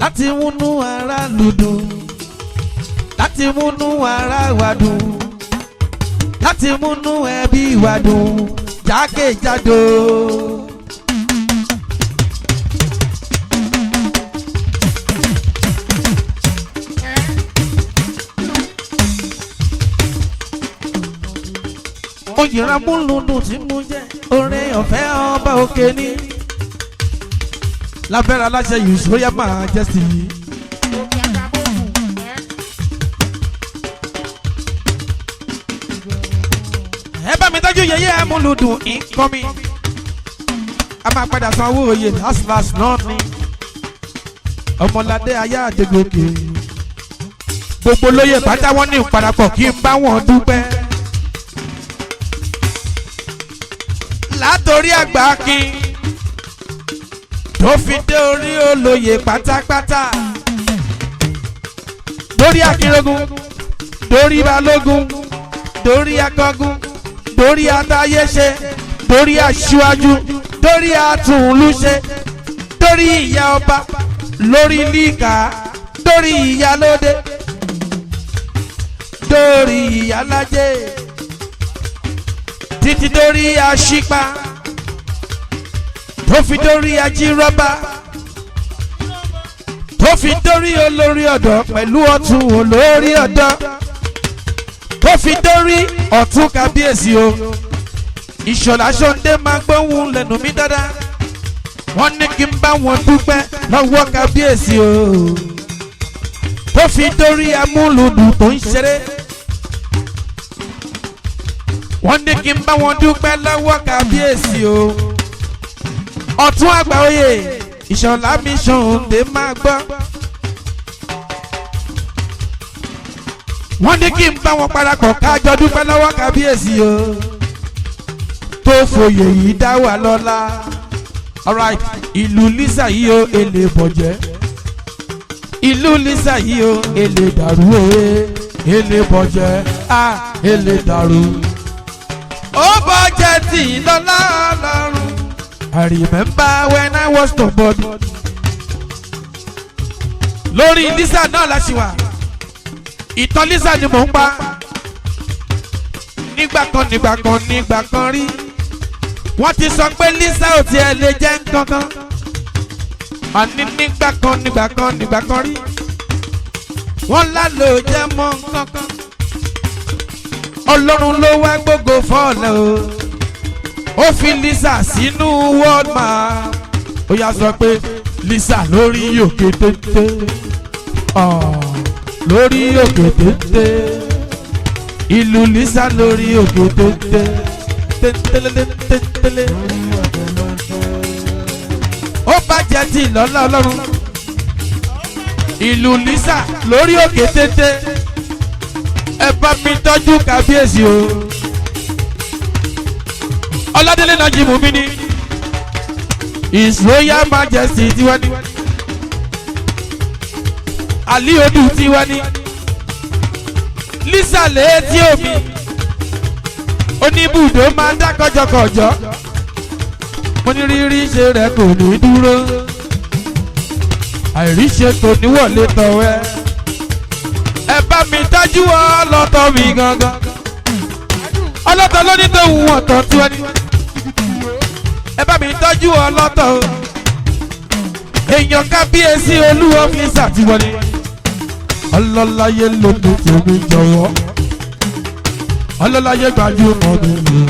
láti múnú ara lùdùn láti múnú ara wa dùn láti múnú ẹbí wa dùn jákèjádò. oyè amúlùdùn tí mo jẹ́ oore ọ̀fẹ́ ọba òkè ni lábẹ́rẹ́ aláṣẹ His Royal Majesty. ẹ bá mi tọ́jú yẹyẹ Amuludun incoming a máa padà san owó oyè last náà ni ọmọládé ayé Adegoke gbogbo lóye pátá wọn ní ìparapọ̀ kí n bá wọn dúpẹ́ látòrí àgbà kin tó fi dé orí olóyè pátápátá dórí akínrógun dórí balógun dórí akọgun dórí atáyéṣe dórí aṣíwájú dórí atúnlúṣe dórí ìyá ọba lórí líkà dórí ìyálóde dórí ìyálájẹ títí dórí aṣípa tó fi dórí ajírọ́bà tó fi dórí olórí ọ̀dọ́ pẹ̀lú ọ̀tún olórí ọ̀dọ́ tó fi dórí ọ̀tún kábíyèsí o ìṣọ̀lá ṣọ́ndé máa gbóhùn lẹ́nu mi dáadáa wọ́n ní kí n bá wọn dúpẹ́ lọ́wọ́ kábíyèsí o tó fi dórí amúlùdùn tó ń ṣeré wọ́n ní kí n bá wọn dúpẹ́ lọ́wọ́ kábíyèsí o ọ̀tún àgbà oyè ìṣọ̀lá mi ṣòǹdè máa gbọ́. wọ́n ní kí n bá wọn parapọ̀ kájọ dúpẹ́ lọ́wọ́ kábíyèsí o tó fòye yìí dá wà lọ́lá. alright ìlú Lísà yìí o èlé bọ̀jẹ́ ìlú Lísà yìí o èlé dàrú o èlé bọ̀jẹ́ a èlé dàrú. ó bọ̀jẹ́ tì lọ́lá ọlọ́run. I remember when I was nobody. lórí Lísà náà la ṣì wà ìtàn Lísà ni mò ń pa nígbà kan rí wọ́n ti sọ pé Lísà ò tiẹ̀ lè jẹ́ nǹkankan àní nígbà kan rí wọ́n lálẹ́ ò jẹ́ mọ́ nǹkankan Ọlọ́run ló wá gbógo fọ́ọ̀lẹ́ o ó fi Lísà sínú world map ó yá sọ pé Lísà lórí òkè téńté lórí òkè téńté ìlú Lísà lórí òkè téńté téńtélé ó bàjẹ́ tí lọ́lá Ọlọ́run ìlú Lísà lórí òkè téńté ẹ bá mi tọ́jú kábíyèsí o. Oladele Najeemdeen ní His Royal Majesty tiwa ní Ali-Odu tiwa ní Lísà létí omi oníbùdó máa ń dá kọjọkọjọ mo ní rírí ṣe rẹ kò ní dúró àìríṣe kò ní wọlé tọ̀wẹ́ ẹ bá mi tọ́jú ọlọ́tọ̀ mi gangan ọlọ́tọ̀ ló ní tòun ọ̀tọ̀ tiwa ní ẹ bá mi tọ́jú ọlọ́tọ̀ o èèyàn kábíyèsí Olu of Lisa ti wọlé ọlọ́láyé lóde tèmi jọ̀wọ́ ọlọ́láyé gbajúmọ̀ mi lò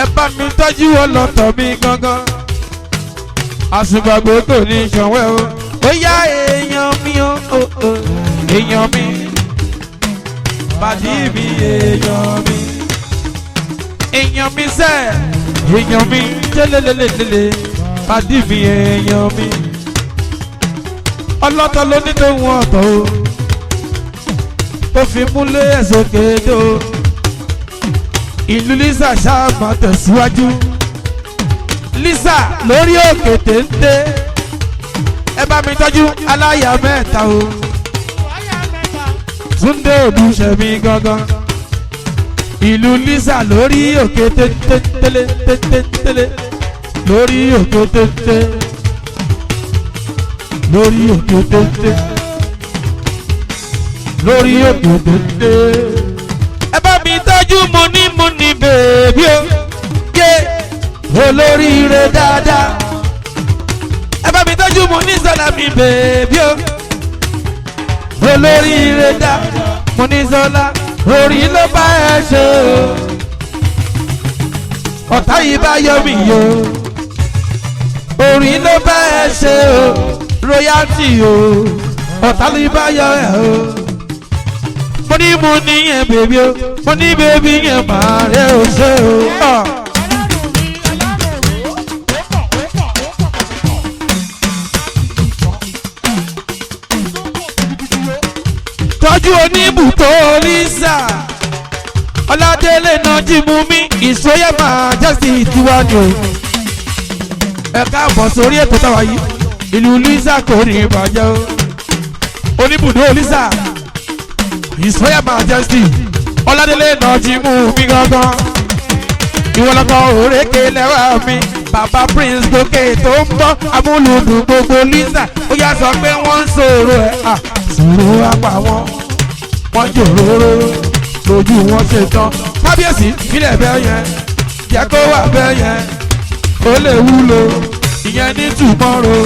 ẹ bá mi tọ́jú ọlọ́tọ̀ mi gangan àsùnbàgbò kò ní sanwó o ó yá èèyàn mi o èèyàn mi pàdé mi èèyàn mi sẹ́ẹ̀ èèyàn mi tẹ́lẹ̀lẹ́lẹ́lẹ́ pàdé mi èèyàn mi ọlọ́tọ̀ ló ní tòun ọ̀tọ̀ o tó fi múlẹ̀ ẹ̀sọ́ kéde o ìlú Lisa ṣáà máa tẹ̀síwájú Lisa lórí òkè téńté ẹ bá mi tọ́jú aláya mẹ́ta o Túndé Òdùṣẹ̀mí gangan ìlú Lisa lórí òkè téńté lórí òkè téńté lórí òkè téńté lórí òkè téńté ẹ bá mi tọ́jú múni bèbí o yé olóríire dáadáa ẹ bá mi tọ́jú Monísọ́lá mi bèbí o olóríire dáadáa Monísọ́lá orí ló bá ẹ ṣe o ọ̀tá yìí bá yọ mí o orí ló bá ẹ ṣe o royalty o ọ̀tá ló bá yọ ẹ o mo ní yẹn bèbí o mo ní bèbí yẹn máa rẹ o ṣe o. tọ́jú oníbùtò Lisa Oladele Najeemdeen His Royal Majesty tiwa ni o ẹ káàbọ̀ sórí ètò táwa yìí ìlú Lisa kò ní ìbàjẹ́ o oníbùdó Lisa His Royal Majesty Oladele Najeemdeen gangan ìwọlọ́kọ̀ òrékè lẹ́wà mi bàbá Prince lókè tó ń bọ́ amúlùdùn gbogbo Lisa ó yà sọ pé wọ́n ń sọ̀rọ̀ ẹ̀ sọ̀rọ̀ apá wọ́n jòróró lójú wọn ṣe tán kábíyèsí ìpínlẹ̀ bẹ́ẹ̀ yẹn jẹ́ kó wà bẹ́ẹ̀ yẹn ó lè wúlò ìyẹn ní tùmọ̀rọ̀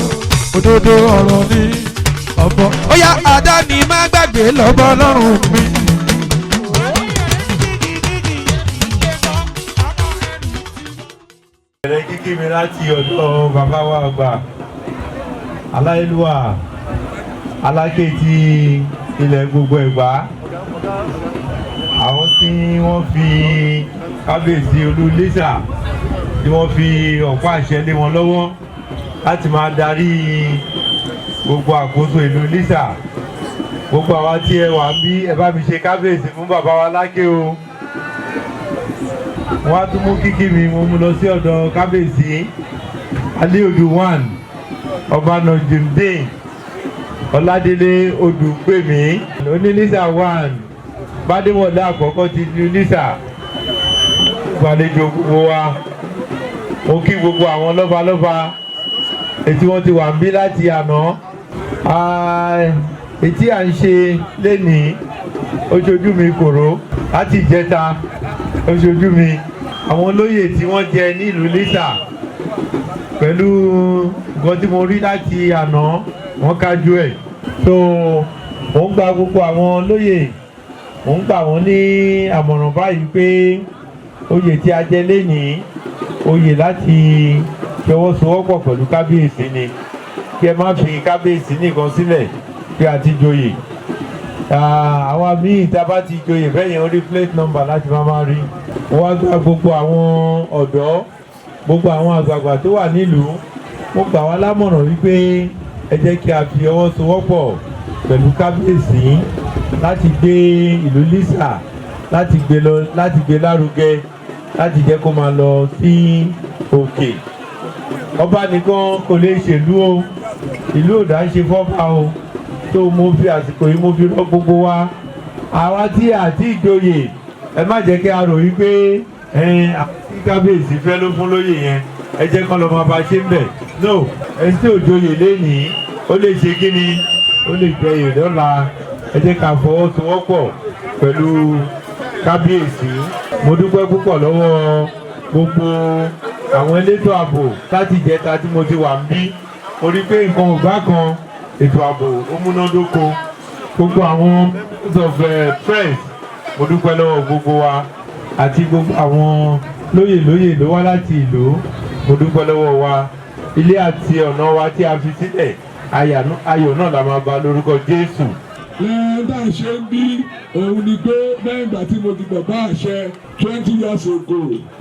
òdodo ọ̀rọ̀ ní ọ̀bọ ó yá àdáni má gbàgbé lọ́bọ̀ lọ́rùn mi. Bẹ̀rẹ̀ kíkí mi láti ọ̀dọ̀ bàbá wa àgbà aláìlúwà alákejì ilẹ̀ gbogbo Ẹ̀gbá àwọn tí wọ́n fi kábíyèsí Olú Lisa tí wọ́n fi ọ̀pá àṣẹ lé wọn lọ́wọ́ láti máa darí gbogbo àkóso ìlú Lisa gbogbo àwa tí ẹ wà bí ẹ bá mi ṣe kábíyèsí fún bàbá wa lákè o wọ́n á tún mú kíkí mi mo mú lọ sí ọ̀dọ̀ kábíyèsí Ali-Odu I ọba Najeemdeen Oladele Odugbemi Onilisa I Bádéwọ̀lé àkọ́kọ́ ti lu Lisa gbàlejò gbogbo wa mo kí gbogbo àwọn lọ́balọ́ba ètí wọ́n ti wà ń bí láti àná ètí à ń ṣe lénìí oṣojú mi kòró láti ìjẹta oṣojú mi àwọn olóyè tí wọ́n jẹ nílùú Lisa pẹ̀lú nǹkan tí mo rí láti àná wọ́n kájú ẹ̀ so mò ń gba gbogbo àwọn olóyè mò ń gbà wọ́n ní àmọ̀ràn báyìí pé oyè tí a jẹ lénìí oyè láti fọwọ́sowọ́pọ̀ pẹ̀lú kábíyèsí ni kí ẹ má fi kábíyèsí nìkan sílẹ̀ pé a ti joyè àwa míì tá a bá ti joyè bẹ́ẹ̀ yẹn ó rí plate number láti máa rí wọ́n wá gba gbogbo àwọn ọ̀dọ́ gbogbo àwọn àgbààgbà tó wà nílùú mo gbà wá lámọ̀ràn wípé ẹ jẹ́ kí a fi ọwọ́ sowọ́pọ̀ pẹ̀lú kábíyèsí láti gbé ìlú Lisa láti gbé lárugẹ láti jẹ́ kó máa lọ sí òkè ọba nìkan kò lè ṣèlú o ìlú ò dá ṣe fọ́ba o tó mo fi àsìkò yìí mo fi rọ gbogbo wa àwa tí àti ìjòyè ẹ má jẹ́ kí a rò wí pé àti kábíyèsí fẹ́ ló fún lóyè yẹn ẹ jẹ́ kán lọ máa bá ṣe ń bẹ̀ no ẹni tí òjòyè lénìí ó lè ṣe kí ni ó lè jẹ èrè lọ́la ẹ jẹ́ ká fọwọ́sowọ́pọ̀ pẹ̀lú kábíyèsí mo dúpẹ́ púpọ̀ lọ́wọ́ gbogbo àwọn elétò ààbò láti ìjẹta tí mo ti wà ń bí mo rí pé nǹkan ò bá kan ètò ààbò ó múnádóko gbogbo àwọn members of press mo dúpẹ́ lọ́wọ́ gbogbo wa àti gbogbo àwọn lóyè ló wá láti ìlú mo dúpẹ́ lọ́wọ́ wa ilé àti ọ̀nà wa tí a fi sílẹ̀ ayọ̀ náà la máa bá lórúkọ Jésù lẹ́ẹ̀dá ṣe ń bí òun ni pé lẹ́yìn ìgbà tí mo ti gbọ̀ bá àṣẹ 20 years ago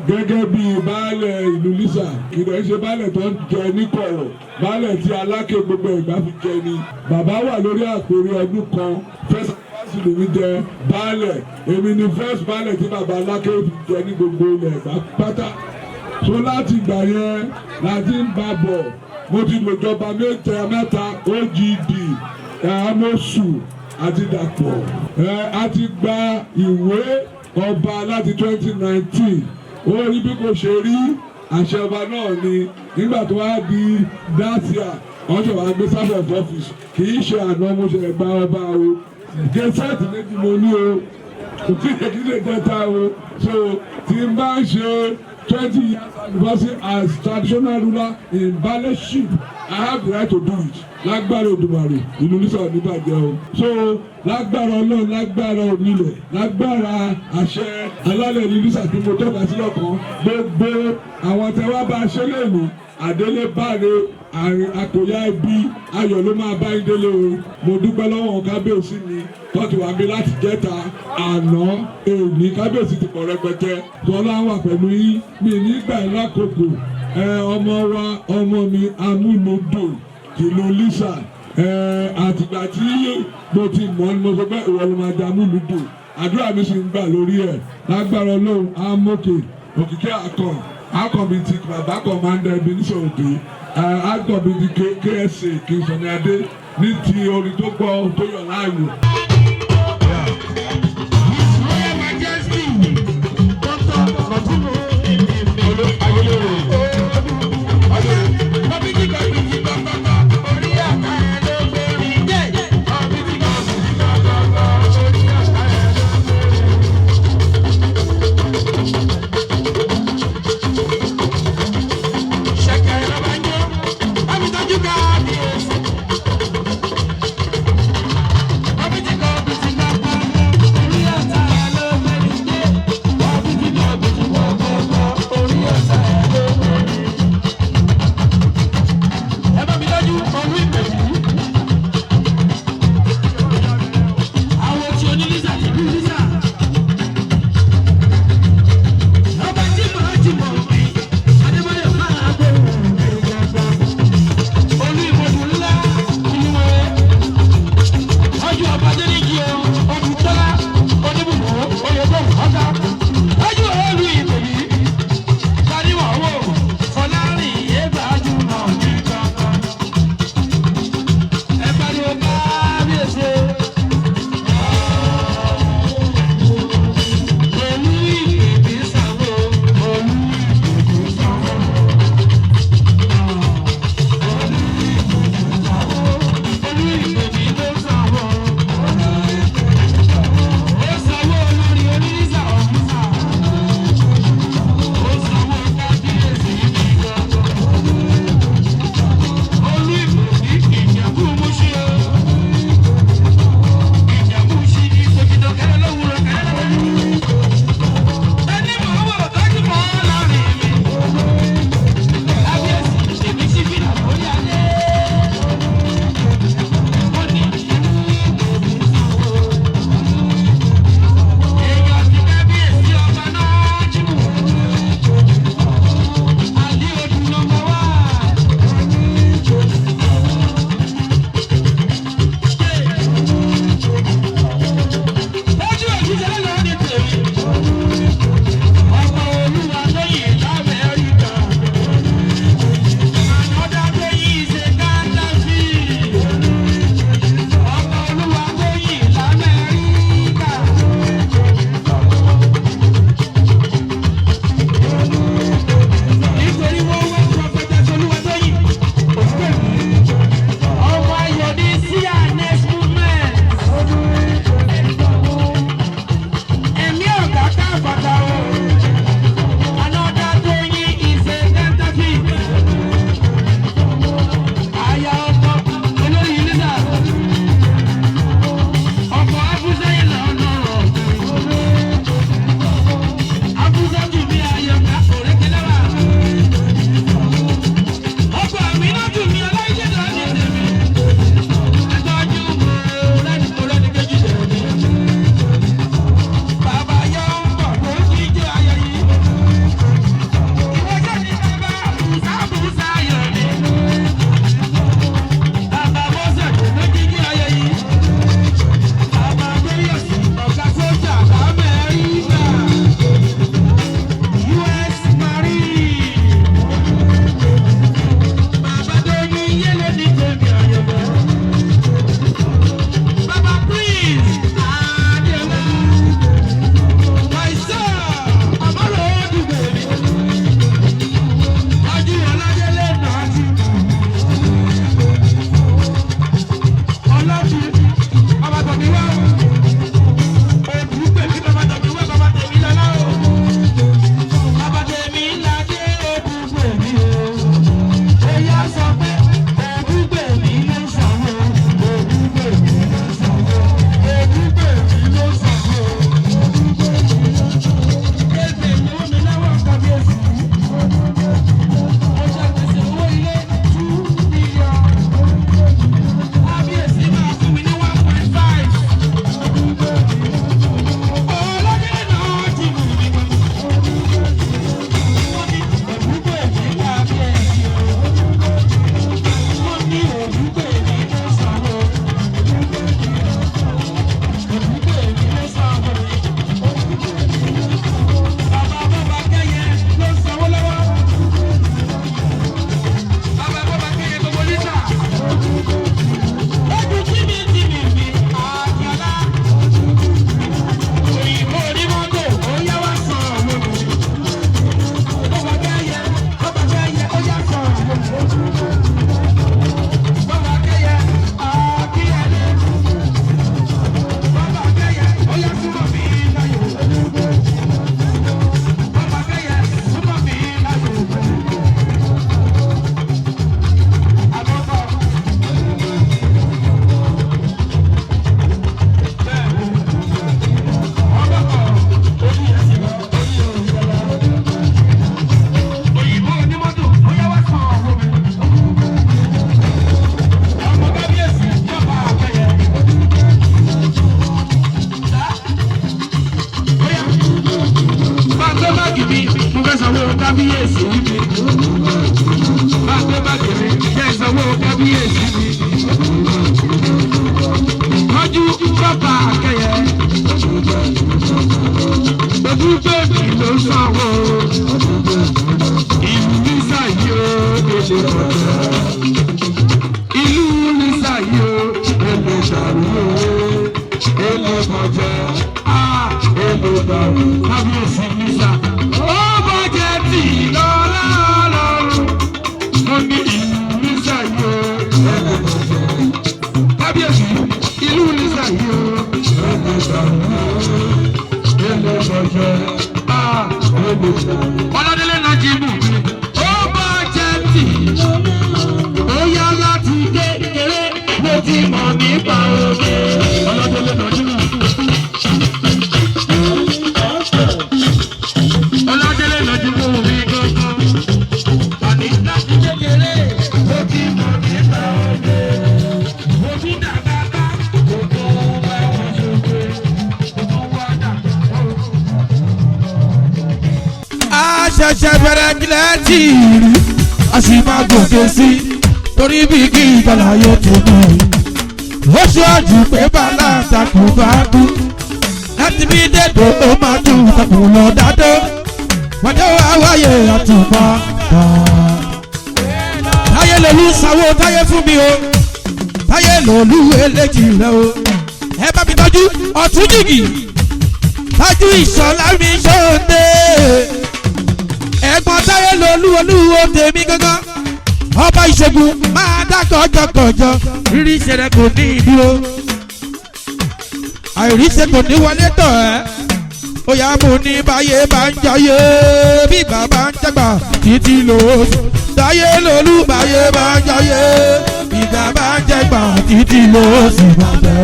gẹ́gẹ́ bí baálẹ̀ ìlú Lisa kì í ṣe baálẹ̀ tó ń jẹ ní kọ̀rọ̀ baálẹ̀ tí aláké gbogbo ìgbà fi jẹ ni bàbá wà lórí àpèrè ọdún kan first anniversary lèmi jẹ baálẹ̀ èmi ni first baálẹ̀ tí bàbá aláké fi jẹ ní gbogbo ilẹ̀ ìgbà pátá so láti ìgbà yẹn láti ń bá bọ̀ mo ti lòjọba mẹ́ta OGD amosu àti dàpọ̀ a ti gba ìwé ọba láti 2019 ó rí bí kò ṣe rí àṣẹ ọba náà ni nígbà tó wá di dacia wọ́n ṣe wàá gbé sáfẹ̀ fọ́fíìsì kì í ṣe àná mo ṣe gba ọba o gẹ́sẹ̀tì méjì mo ní o kò tí ì lè jẹta o so tí n bá ń ṣe 20 years anniversary as traditional ruler in Baale ship I have the right to do it lágbára Òdùmarè ìlú Lisa ò ní bàjẹ́ o so lágbára Ọlọ́run lágbára onílẹ̀ lágbára àṣẹ alálẹ̀ ìlú Lisa tí mo tọ́ka sí lọ́kàn gbogbo àwọn tẹ́wá bá a ṣe lẹ́nu àdélé báre àrìn àkòyá ẹbí ayọ̀ ló máa bá ìdílé o mo dúpẹ́ lọ́wọ́ kábíyèsí mi tọ́tù wá mi láti jẹ́ta àná èmi kábíyèsí ti pọ̀ rẹpẹtẹ tọ́lá wà pẹ̀lú yín mi nígbà lákòókò ọmọ wa ọmọ mi Amuludun ìlú Lisa àtìgbà tí mo ti mọ̀ ní mo sọ pé ìwọ ló máa di Amuludun àdúrà mi sì ń gbà lórí ẹ̀ lágbára Ọlọ́run amókè òkìkí akọ̀bí ti bàbá kọ̀mándà ẹbí níṣòwòdì akọ̀bí ti KSA kì í sọ̀ni adé ní ti orin tó gbọ́ tó yọ̀ láàyò. Royal Majesty Dr. Rotumo Ayinla. Ọbí ti kábíyèsí mi. Bàgbé bàgbé jẹ́ ìsanwó kábíyèsí mi. Tọ́jú bàbá akẹ́yẹ. Ojú bèbí ló sanwó. Ìlú Lísà yìí ó èlé kọ̀ọ̀kan. Ìlú Lísà yìí ó èlé dàrú ó. Èlé kọ̀ọ̀kan. Èlé dàrú. Kábíyèsí Lísà. Ó bàjẹ́ tì lọ́lá lọ́rùn. Mo ní ìlú Lísà yìí ó èlé kọ̀ọ̀kan. Kábíyèsí ìlú Lísà yìí ó èlé dàrú ó. Oladele Najeemdeen ó bá jẹ́ tì ó yá láti kékeré ló ti mọ̀ nípa òde. Oladele Najeemdeen. Oladele Najeemdeen mi gangan. Àní láti kékeré ló ti mọ̀ nípa òde. Mo ti dàgbà ká gbogbo bá wọn ṣògbé. Ṣẹ̀ṣẹ̀ bẹ̀rẹ̀ kílẹ̀ tì rí a sì máa gòkè sí torí bí kí ìgbàláyé tó mọ̀ ó ṣáájú pé bàlá àtàkùn bá kú láti bí dèdò ó máa dùn takùn lọ dádó wájú àwáyé àtùpà táyé lòlú sanwó táyé fún mi o táyé lòlú eléjì rẹ o ẹ bá mi tọ́jú ọ̀tún jìgì tọ́jú ìṣọ̀lá mi ṣòde. Ẹ̀gbọ́n táyé lolú olúwo tèmi gángan ọba ìṣègùn máa dá kọjọkọjọ rírí ìṣẹ̀lẹ̀ kò ní ìdúró àìríṣẹ́ kò ní wọlé tọ̀ ẹ́ ó yá mo ní báyé bá ń jayé bí bàbá ń jàgbà títí lóṣù táyé lolú báyé bá ń jayé bí bàbá ń jàgbà títí lóṣù bàbá.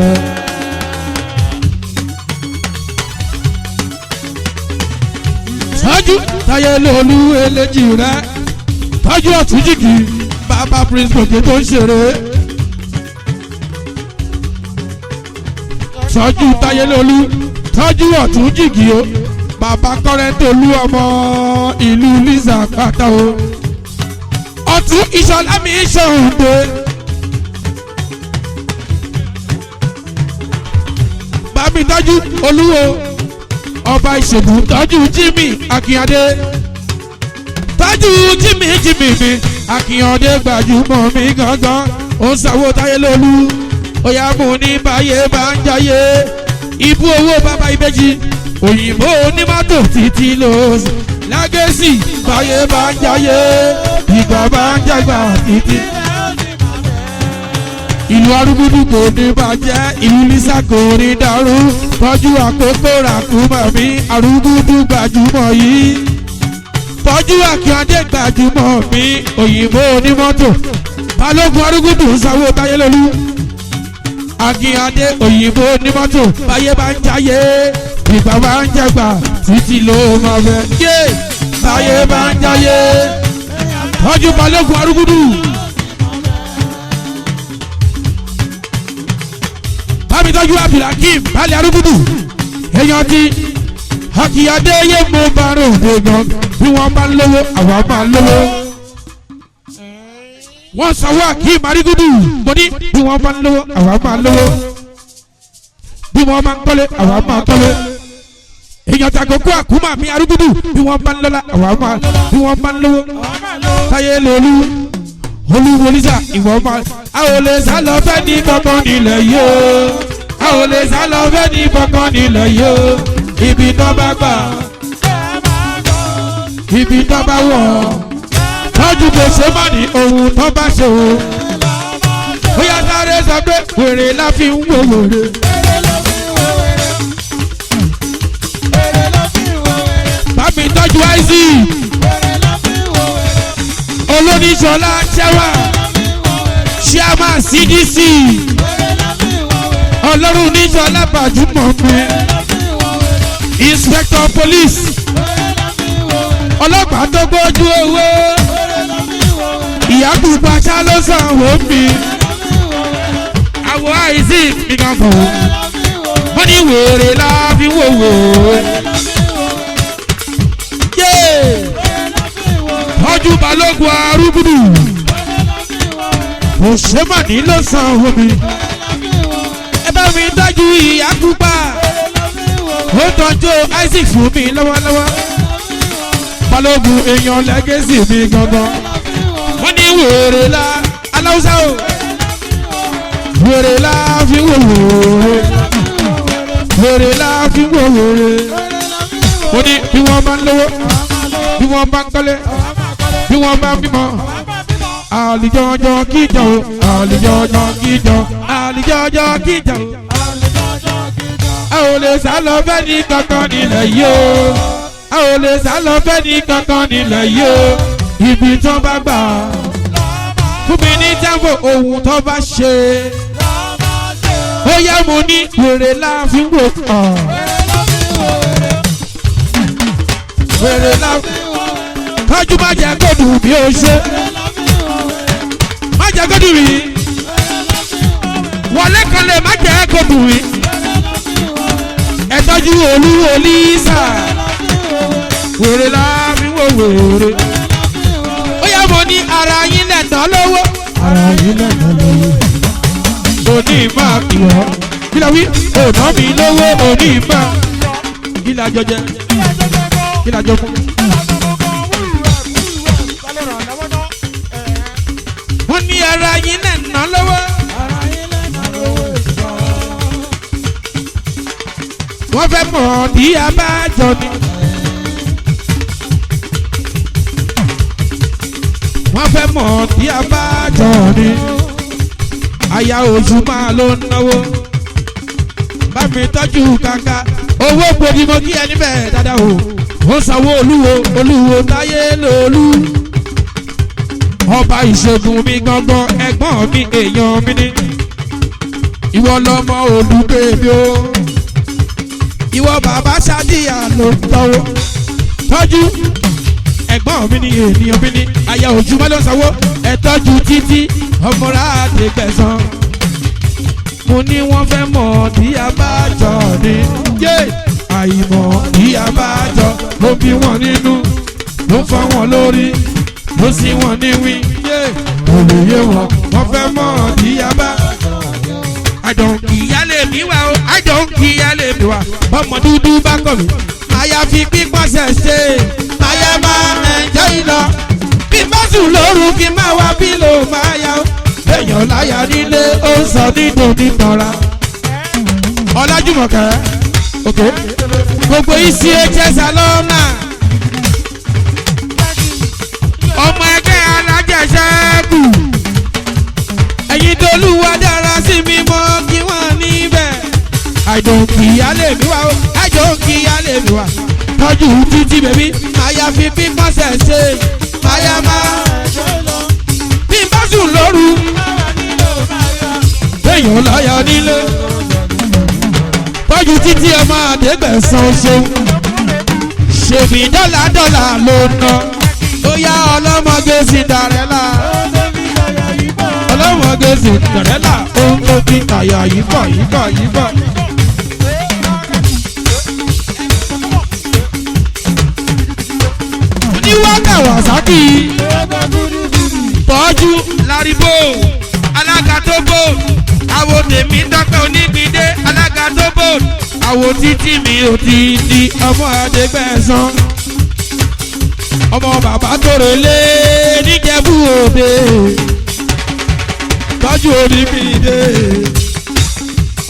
Tọ́jú táyé lolú eléjì rẹ tọ́jú ọ̀tún jìgì bàbá prince gòkè tó ń ṣeré. Tọ́jú táyé lolú tọ́jú ọ̀tún jìgì o bàbá kọ́rẹ́ntolú ọmọ ìlú Lisa pátá o. Ọ̀tún ìṣọ̀lá mi ṣòǹde. Bàbí tọ́jú olúwo ọba ìṣègùn tọ́jú Jimmy Akínyadé tọ́jú Jimmy mi Akínyadé gbajúmọ̀ mi gangan ó ń sanwó táyé lolú ó yá mú ní báyé bá ń jayé ibú owó bàbá ìbejì òyìnbó onímọ́tò títí lóṣù lágẹ́sì báyé bá ń jayé ìgbà bá ń jàgbà títí. Ìlú arúgbúdú kò ní bàjẹ́ ìlú Lísà kò ní dàrú tọ́jú àkókò ràkúmọ̀ mi arúgbúdú gbajúmọ̀ yìí tọ́jú Akínyadé gbajúmọ̀ mi òyìnbó onímọ́tò balógun arúgbúdú sanwó táyé lolú Akínyadé òyìnbó onímọ́tò báyé bá ń jayé ìgbà bá ń jẹgbà títí ló máa bẹ yé báyé bá ń jayé tọ́jú balógun arúgbúdú. Bámi tọ́jú Abdulhakeem Baale arúgbùdù èèyàn ti Akínyadé yé mo bá ròde gan bí wọ́n bá ń lówó àwa máa ń lówó. Wọ́n sanwó Hakeem arúgbùdù mo ní bí wọ́n bá ń lówó àwa máa ń lówó. Bí wọ́n máa ń kọ́lé àwa máa ń kọ́lé. Èèyàn tàkókò àkúmà mi arúgbùdù bí wọ́n bá ń lọ́lá àwa máa bí wọ́n bá ń lówó. Táyé lolú olúwo Lísà ìwọ máa a ò lè sá lọ fẹ́ ní kankan nílẹ̀ yìí o a ò lè sá lọ fẹ́ ní kankan nílẹ̀ yìí o ibi tó bá gbà ibi tó bá wọ̀ tọ́jú kò ṣe má ní ohun tó bá ṣe o ó yá sáré sọ pé wèrè la fi ń wo wèrè. Bámi tọ́jú àìsí olóníṣọlá ṣẹ́wà chairman CDC ọlọ́run níṣọlá gbajúmọ̀ mi inspector police ọlọ́pàá tó gbójú owó ìyá pupa ṣá ló sanwó mi àwọ̀ àìsí mi kan fọ̀ wọ́n ní wèrè la fi wò wò tọ́jú balógun arúgbùdù òṣèmọ̀ní ló san omi ẹ bá mi tọ́jú ìyá pupa ó tọ́jú Isaac fún mi lọ́wọ́lọ́wọ́ balógun èèyàn lẹ́gẹ́sì mi gangan wọ́n ní wèrè la aláwùsá o wèrè la fi wò wèrè wèrè la fi wò wèrè ó ní bí wọ́n bá ń lówó bí wọ́n bá ń kọ́lé bí wọ́n bá ń bímọ àlìjọjọ kíjọ o àlìjọjọ kíjọ àlìjọjọ kíjọ o a ò lè sá lọ fẹ́ ní kankan nílẹ̀ yìí o a ò lè sá lọ fẹ́ ní kankan nílẹ̀ yìí o ibi tó bá gbà fún mi ní jábọ̀ ohun tó bá ṣe ó yẹ mo ní wèrè láàfin wò kàn wèrè láàfin kájú má jẹ́ kó dùn bí o ṣe má jẹ́ kó dùn mí wọlé kan lè má jẹ́ kó dùn mí ẹ tọ́jú Olu of Lisa wèrè láàfin wò wèrè ó yẹ mo ní ara yín lẹ́tàn lówó ara yín lẹ́tàn lówó òní máa kì wọ́n kí la wí òná mi lówó òní máa kí la jọ jẹ kí la jọ fún. wọ́n ní ara yín lẹ́tàn lówó wọ́n fẹ́ mọ̀ bí a bá jọ ni. wọ́n fẹ́ mọ̀ bí a bá jọ ni. aya oṣù máa ló ń náwó. bá mi tọ́jú kàkà owó gbòdìmọ̀ kí ẹni bẹ́ẹ̀ dáadáa o. ó sanwó olúwo táyé lòlú. ọba ìṣègùn mi gangan ẹ̀gbọ́n mi èèyàn mi ni. ìwọ lọmọ Olúgbèmí o. ìwọ bàbá Ṣadíyà ló ń tọ́wọ́. tọ́jú ẹ̀gbọ́n mi ni ènìyàn mi ni aya òjúmọ́ ló sanwó ẹ tọ́jú títí ọmọra àdégbẹ̀sán. mo ní wọ́n fẹ́ mọ̀ tí a bá jọ ní yé àìmọ̀ tí a bá jọ ló bí wọn nínú ló fọ́ wọn lórí ló sì wọn níwí yé olùyé wọn wọ́n fẹ́ mọ̀ tí a bá. àjọ ìyálé mi wá o àjọ ìyálé mi wá ọmọ dúdú bá kọ̀ mí àyàfi pípọ́n ṣẹ̀ṣẹ̀ àyà máa ẹ̀jẹ̀ ìlọ bí bá sùn lóru kí máa wá bílò máa yá o èèyàn láyà nílé ó ń sọ nínú nítanra. Ọlájúmọ̀kẹ́ òkè gbogbo isi hs alọ́nà ọmọ ẹgbẹ́ alájẹsẹ́kù ẹ̀yin tolúwa dára sí mi mọ́ kí wọ́n níbẹ̀ àìdòkìyálé mi wá o àìdòkìyálé mi wá tọ́jú títí bèbí àyàfi bí pọ́sẹ̀ ṣe àyà máa bí bá sùn lóru èèyàn láyà nílé tọ́jú títí ọmọ àdégbẹ̀sán ṣeun ṣèbí dọ́là ló ná ó yá ọlọ́mọge Cinderella ọlọ́mọge Cinderella ó ń tó kí àyà yìí bọ̀. oníwákà wàsákì tọ́jú Laribo alága tó bò àwo tèmi dọ́pẹ́ onígbìndé alága tó bò àwo títí mi ò ti di ọmọ Adégbẹ̀sán ọmọ bàbá tòrèlé níjẹ̀bú Òde tọ́jú onígbìndé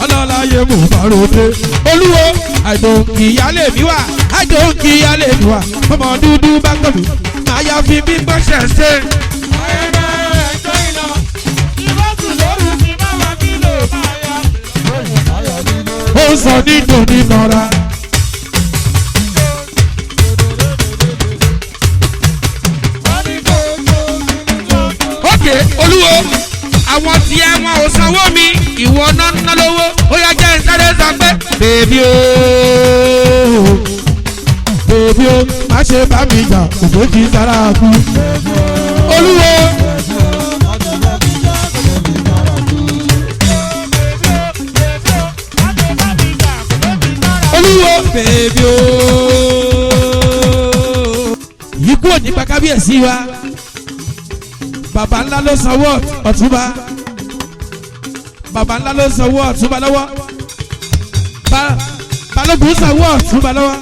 ọlọ́láyé mò bá ròde olúwo àìdòǹkìyálé mi wà àìdòǹkìyálé mi wà ọmọ dúdú bá kọ̀lù àyàfi bí gbọ́sẹ̀ ṣe. ó sọ nínú nínara. ókè olúwo àwọn tí ẹ wọn ò sanwó mi ìwọ náà ná lówó ó yá jẹ́ ìsáré sọ pé bèbí o má ṣe bá mi jà òjò kì í sára kú olúwo. olúwo bèbí o. yìí kúrò nípa kábíyèsí wa. bàbá ńlá ló sanwó ọ̀túnba bàbá ńlá ló sanwó ọ̀túnba lọ́wọ́ balógun sanwó ọ̀túnba lọ́wọ́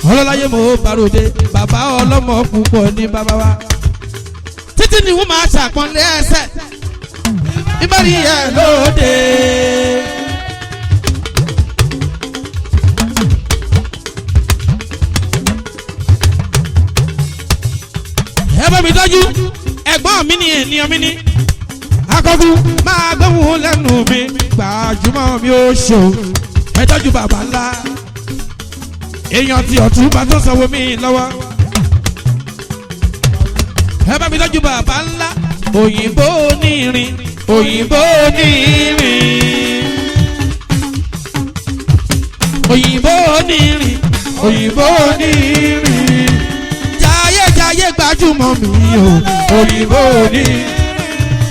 ọlọ́láyé mo bàròdé bàbá ọlọ́mọ púpọ̀ ní bàbá wa títí ni wọ́n máa ṣàpọ́nlé ẹsẹ̀ ìbárí ẹ̀ lóde. ẹ bá mi tọ́jú ẹ̀gbọ́n mi ní ènìyàn mi ní akọ́kú máa gbóhùn lẹ́nu mi gbajúmọ̀ mi ó ṣò ẹ tọ́jú bàbá ńlá èèyàn tí ọ̀túnba tó sanwó mi lọ́wọ́ ẹ bá mi tọ́jú bàbá ńlá òyìnbó onírin òyìnbó onírin òyìnbó onírin òyìnbó onírin jayéjayé gbajúmọ̀ mi o òyìnbó onírin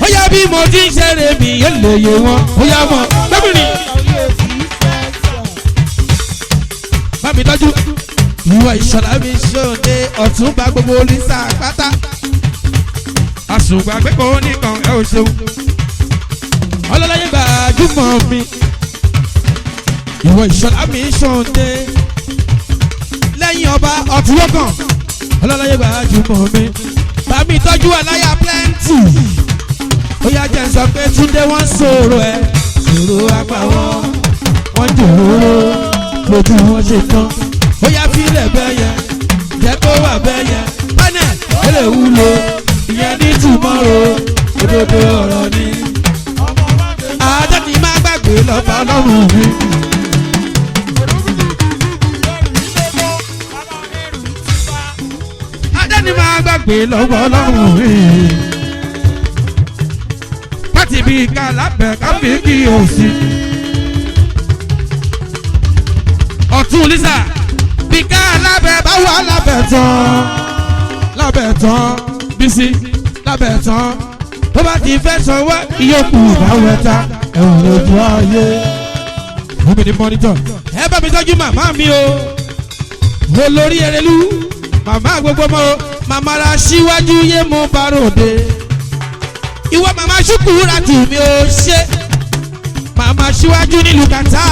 ó yá bí mo ti ń ṣeré mi yóò lè yé wọn ó yá mọ gbẹ́bìrì. bá mi tọ́jú ìwọ ìṣọ̀lá mi ṣòde ọ̀túnba gbogbo Lisa pátá àṣùgbà gbẹ́kọ̀ọ́ nìkan ẹ ò ṣeun ọlọ́láyé gbajúmọ̀ mi ìwọ ìṣọ̀lá mi ṣòde lẹ́yìn ọba ọ̀túnwọ́kàn ọlọ́láyé gbajúmọ̀ mi bá mi tọ́jú aláya plenty ó yá jẹ́ sọ pé túndé wọ́n sọ̀rọ̀ ẹ̀ sọ̀rọ̀ apá wọ́n jòrò lójú wọn ṣe tán ó yá fílẹ̀ bẹ́yẹn jẹ́ kó wà bẹ́yẹn pánẹ̀ ó lè wúlò ìyẹn ní tùmọ̀rọ̀ òdodo ọ̀rọ̀ ni àádọ́ni má gbàgbé lọ́ba ọlọ́run mi. àádọ́ni má gbàgbé lọ́ba ọlọ́run mi. pátì bíi ká lábẹ́ ká fi kí o sí. ọ̀tún Lisa bí ká lábẹ́ bá wà lábẹ́ tán Bísí lábẹ́ tán tó bá ti fẹ́ sanwó ìyókù ìbáwẹ̀ ta ẹ̀wọ̀n lójú ayé. fún mi ní mọ́nítọ̀ ẹ bá mi tọ́jú màmá mi o olórí Erelu màmá gbogbo mọ́ o màmá ra síwájú yé mo bá ròde ìwọ màmá ṣùkúrà tù mí o ṣe màmá síwájú nílùú kàtà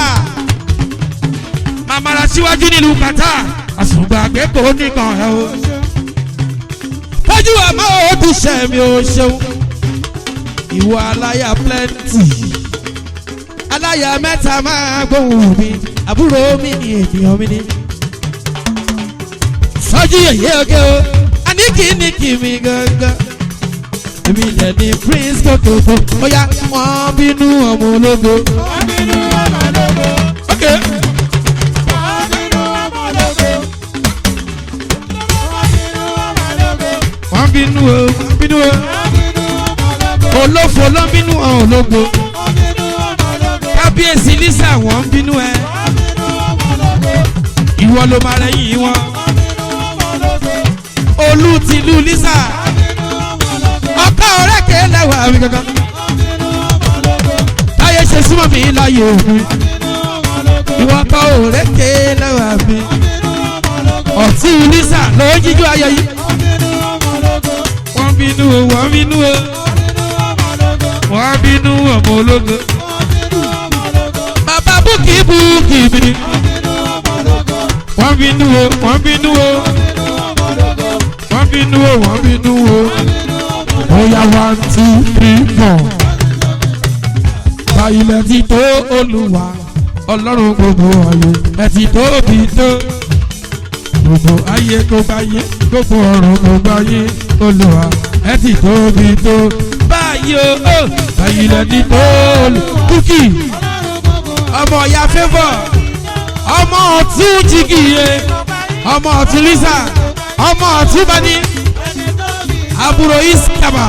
màmá ra síwájú nílùú kàtà àsùngbà gbẹ́kọ̀ọ́ nìkan ẹ̀ o tọ́jú àmọ́ o tún ṣe mi o ṣeun ìwọ aláya plenty aláya mẹ́ta máa gbóhùn mi àbúrò mi ní ènìyàn mi ní sọ́jú yẹ̀yẹ́ oge o àní kìíní mi gangan èmi dẹ̀ ní prince kòkòkò ó yá wọ́n bínú ọmọ ológo. wọ́n bínú ọmọ ológo. ok. wọ́n bínú o wọ́n bínú o olófo ló ń bínú ọ̀hún ológo kábíyèsí Lisa wọ́n ń bínú ẹ ìwọ ló máa rẹ́yìn wọn olú tìlú Lisa ọkọ ọ̀rẹ́kẹ̀ lẹ́wà mi gangan táyé ṣe súnmọ́ mi láyé òun ìwọ ọkọ ọ̀rẹ́kẹ̀ lẹ́wà mi ọ̀tún Lisa ló ń jíjú ayọ̀ yìí wọ́n bínú o wọ́n bínú o wọ́n bínú ọmọ ológo bàbá búkì búkì mi ni wọ́n bínú o wọ́n bínú o wọ́n bínú o wọ́n bínú o bóyá 1 2 3 4 báyìí ti tó Olúwa Ọlọ́run gbogbo ayé ẹ ti tóbi tó gbogbo ayé gbogbo ayé gbogbo ọ̀run gbogbo ayé Olúwa ẹ ti tóbi tó báyìí o báyìí lẹ́ni tó kúkì ọmọ ìyá favour ọmọ ọ̀tún jìgìyẹ ọmọ ọ̀tún Lisa ọmọ ọ̀tún bani àbúrò iskaba.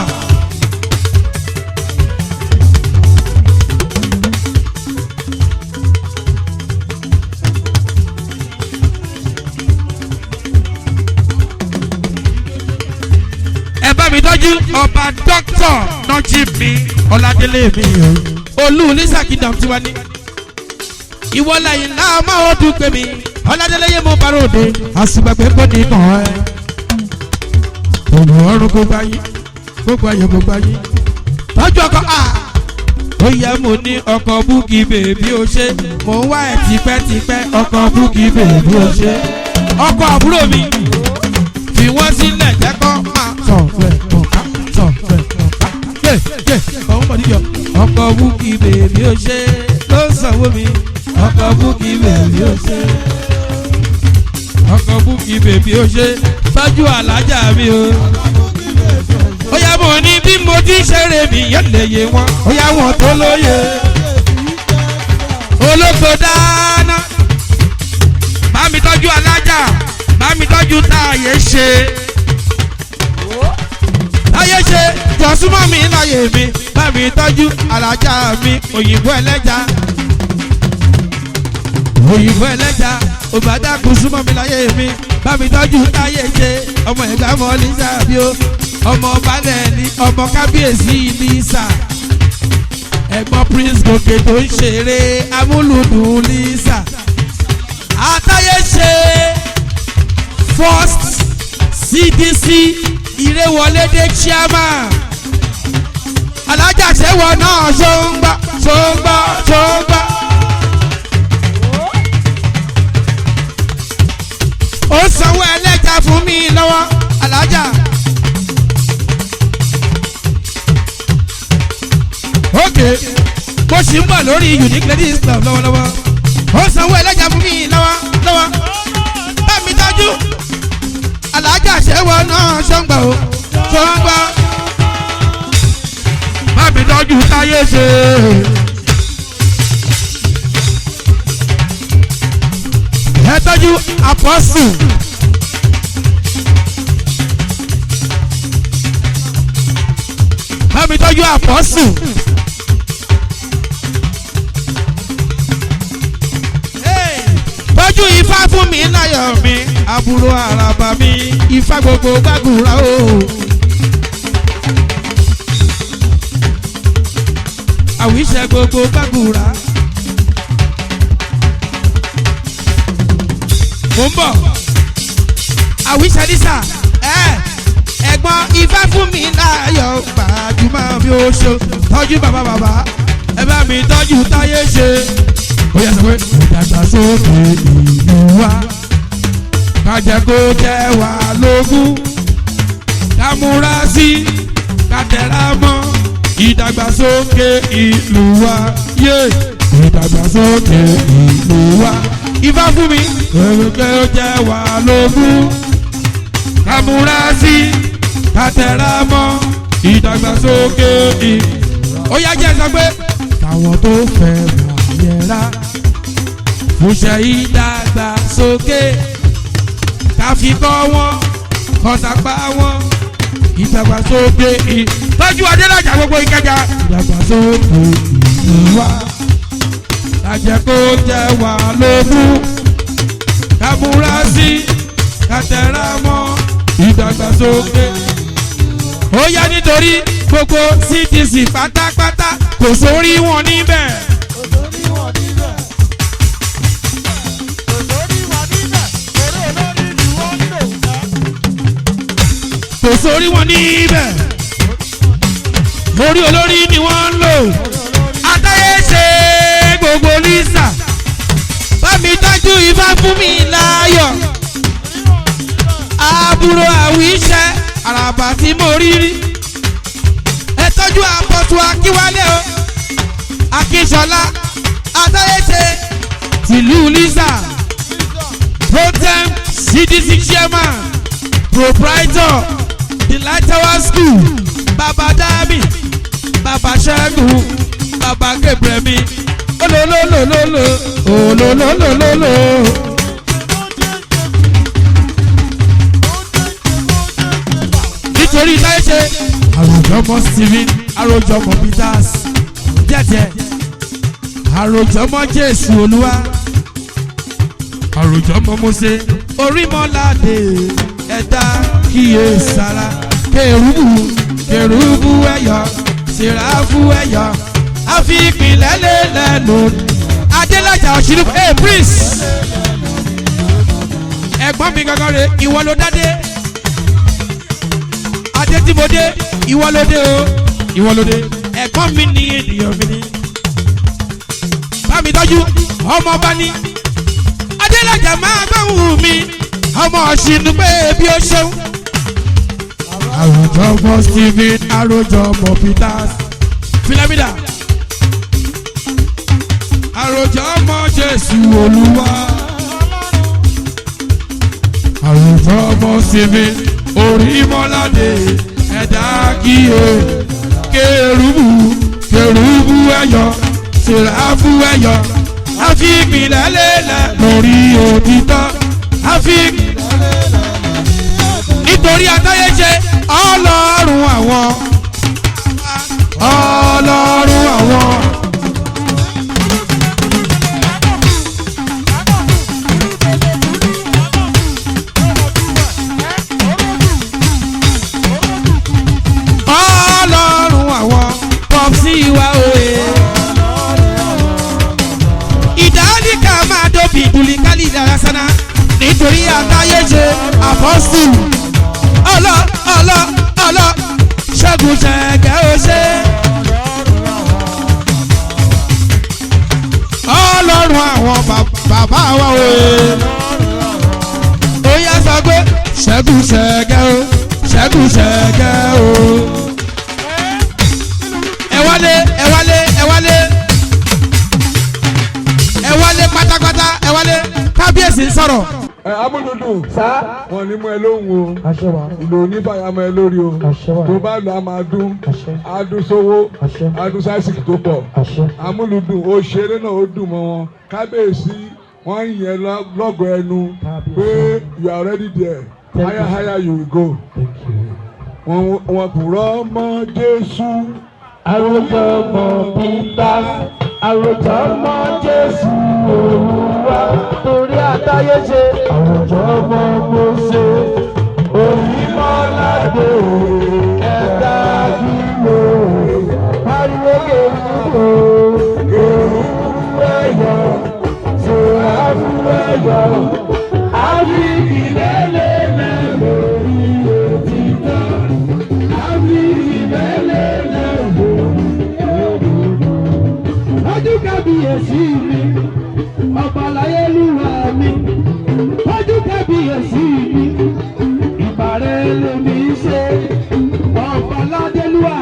ẹ bá mi tọ́jú ọba dókítà Najeemdeen Oladele mi Olu of Lisa Kingdom tiwa ní. ìwọ lẹ́yìn náà máa ó dùn pé mi Oladele yé mo bá ròde àsìgbàgbé kò ní kàn ẹ́. olùwọ́rùn kò bá yín gbogbo ayé gbogbo ayé tọ́jú ọkọ̀ ó yẹ mo ní ọkọ̀ búkì bèbí ó ṣe mò ń wá ẹ̀ tipẹ́tipẹ́ ọkọ̀ búkì bèbí ó ṣe ọkọ̀ àbúrò mi fi wọ́n sílẹ̀ jẹ́kọ́ máa sọ̀fẹ̀ ọ̀ká sọ̀fẹ̀ ọ̀ká yé ọ̀hún mọ̀ níyọ̀ ọkọ̀ búkì bèbí ó ṣe ló ń sanwó mi ọkọ̀ búkì bèbí ó ṣe ọkọ̀ búkì bèbí ó ṣe tọ́jú alájà mi o. ó yá mo ní bí mo ti ṣeré mi yẹn lè yé wọn ó yá wọn tó lóye olóko dáná bá mi tọ́jú alájà bá mi tọ́jú táyé ṣe jọ̀súmọ́ mi láyé mi bá mi tọ́jú alájà mi òyìnbó ẹlẹ́ja òbádàkùn súnmọ́ mi láyé mi bá mi tọ́jú táyé ṣe ọmọ ẹ̀gbá mọ́ Lisa bí ó ọmọ Baale ní ọmọ kábíyèsí Lisa ẹ̀gbọ́n Prince Gòkè tó ń ṣeré Amuludun Lisa àtàyè ṣe first CDC ìrẹ́wọlédé chairman alájà ṣẹ́wọ̀ náà ṣóńgbà. ó sanwó ẹlẹ́jà fún mi lọ́wọ́ alájà. ok mo ṣì ń bọ̀ lórí unique ladies club lọ́wọ́lọ́wọ́ ó sanwó ẹlẹ́jà fún mi lọ́wọ́ bá mi tọ́jú alájà ṣẹ́wọ̀ náà ṣọ́ngbà o ṣọ́ngbà bá mi tọ́jú táyé ṣe. ẹ tọ́jú apọ́sù bá mi tọ́jú apọ́sù tọ́jú ifá fún mi láyọ̀ mi àbúrò àràbà mi ifá gbogbo gbàgùrà o. àwíṣẹ́ gbogbo gbàgùrà. mo ń bọ̀ àwíṣẹ́ Lisa ẹ̀gbọ́n ifá fún mi láyọ̀ gbajúmọ̀ mi ó ṣe tọ́jú bàbá ẹ bá mi tọ́jú táyé ṣe. ó yẹ sọ pé ìdàgbàsókè ìlú wa kájẹ́ kó jẹ́ wà lógún ká múra sí ká tẹ̀ra mọ́ ìdàgbàsókè ìlú wa yé ìdàgbàsókè ìlú wa. Ifá fún mi kẹ̀kẹ́ ó jẹ́ wà lógún ká múra sí ká tẹ̀ra mọ́ ìdàgbàsókè ìlú. ó yá jẹ́ sọ pé káwọn tó fẹ́ wà yẹra fúnṣẹ́ ìdàgbàsókè ká fi kọ́ wọn kọ́sàpá wọn ìdàgbàsókè ìlú. tọ́jú Adélájà gbogbo Ìkẹjà ìdàgbàsókè ìlú wa kájẹ́ kó jẹ́ wà lógún ká múra sí ká tẹ̀ra mọ́ ìdàgbàsókè. ó yá nítorí gbogbo CDC pátápátá kò sórí wọn níbẹ̀. kò sórí wọn níbẹ̀ orí olórí ni wọ́n ń lò. àtàyè ṣe gbogbo Lisa bá mi tọ́jú ifá fún mi láyọ̀ àbúrò àwíṣẹ́ àràbà tí mo rí rí. ẹ tọ́jú àpọ̀tù Akínwálé o Akínṣọlá àtàyè ṣe tìlú Lisa pro-tem CDC chairman proprietor the Lighthouse School baba Dami baba Ṣẹ́gun baba Gabriel olólólólóló olólólólóló. nítorí táyé ṣe àròjọmọ Stephen àròjọmọ Peters jẹjẹ àròjọmọ Jésù Olúwa àròjọmọ Mósè Orímọládé ẹ̀dá kíyèsára kèrúbù ẹ̀yọ̀ sèráfù ẹ̀yọ̀ àfi ìpìlẹ̀ lélẹ̀ lónìí. Adélájà òṣèlú Prince ẹ̀gbọ́n mi gangan rè ìwọ ló dádé adé tí mo dé ìwọ ló dé o ìwọ ló dé ẹ̀gbọ́n mi ní ènìyàn mi ní. bámi tọ́jú ọmọ bá ní adélájà máa gbóhùn mi ọmọ ọ̀sìnú pé bí ó ṣeun. àròjọ ọmọ Stephen àròjọ ọmọ Peters Philemida àròjọ ọmọ Jésù Olúwa àròjọ ọmọ Stephen Orímọ́ládé ẹ̀dá kíyè kérúbù ẹ̀yọ sèráfù ẹ̀yọ àfi ìpìlẹ̀ lélẹ̀ lórí òtítọ́ àfi nítorí àtayéṣe ọlọ́run àwọn ọlọ́run àwọn. ọlọ́run àwọn pọ́psí wa òye. ìdálíkà máa dóbi ìdúlíkálí ìdárasánà nítorí àtayéṣe àpọ́sù ọlọ́ ṣẹ́gun ṣẹ̀gẹ́ ó ṣe. ọlọ́run àwọn bàbá wa òye. ó yá sọ pé ṣẹ́gun ṣẹ̀gẹ́ ó ṣẹ́gun ṣẹ̀gẹ́ ó. ẹ wálé ẹ wálé ẹ wálé ẹ wálé pátápátá ẹ wálé kábíyèsí ń sọ̀rọ̀. Amuludun wọn ní mú ẹ lóhùn o ìlò oníbàyà mọ ẹ lórí o tó bá lọ a máa dún adún sówó adún sáìsìkì tó pọ̀ Amuludun ó ṣeré náà ó dùn mọ́ wọn kábíyèsí wọn ń yẹn lọ́gọ̀ ẹnu pé you are already there higher you will go wọn kò rọ́mọ Jésù. àròjọ ọmọ Peters àròjọ ọmọ Jésù Olúwa torí àtayéṣe àròjọ ọmọ Mósè Orímọ́ládé ẹ̀dá kílò pariwo kèrúbù ẹ̀yọ sèráfù ẹ̀yọ àbíkí lélẹ́lẹ́ lórí òtítọ́ àbíkí lélẹ́lẹ́ lórí ojú kábíyèsí mi ọba láyélúwà mi ojú kábíyèsí mi ìbàrẹ̀ lèmi ṣe ọba ládélúwà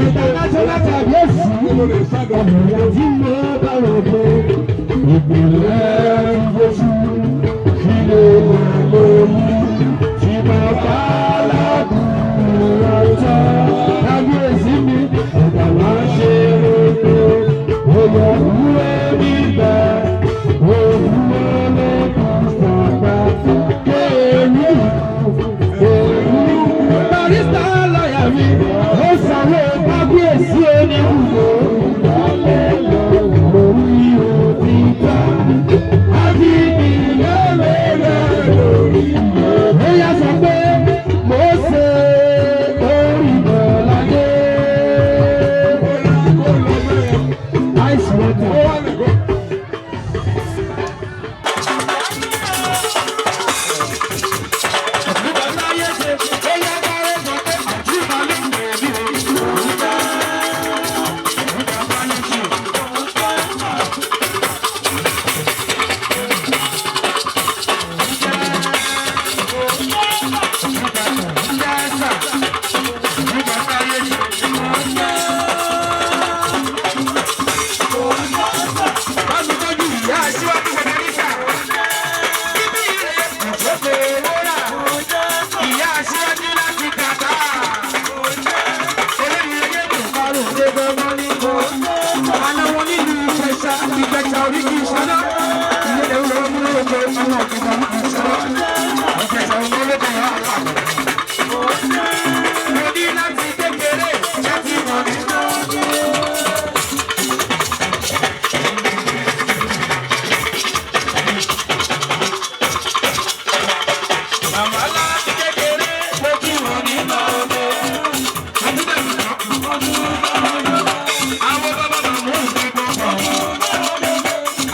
international kábíyèsí ọ̀nà tí mo bá rò pé ìpìlẹ̀ Jésù sílé lóyún tí mo bá ládùn ọjọ́ kábíyèsí mi ọ̀gá wá ṣe rògbò oyè òwúrọ̀ nígbà òwúrọ̀ lẹ́kọ̀ọ́ sàgbà kéèrú barista lọ́yà mi ó sanwó kábíyèsí oníwùdó lórí òtítọ́ àbíbí lọ́lẹ́lẹ́ lórí ó yá sọ pé mo ṣe orí bọ̀ládé.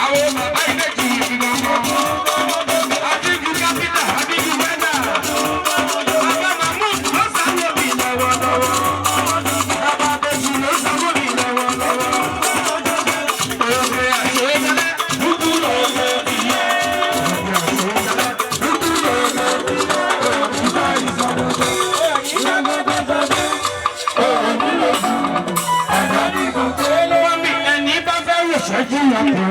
Àwọn Thank you.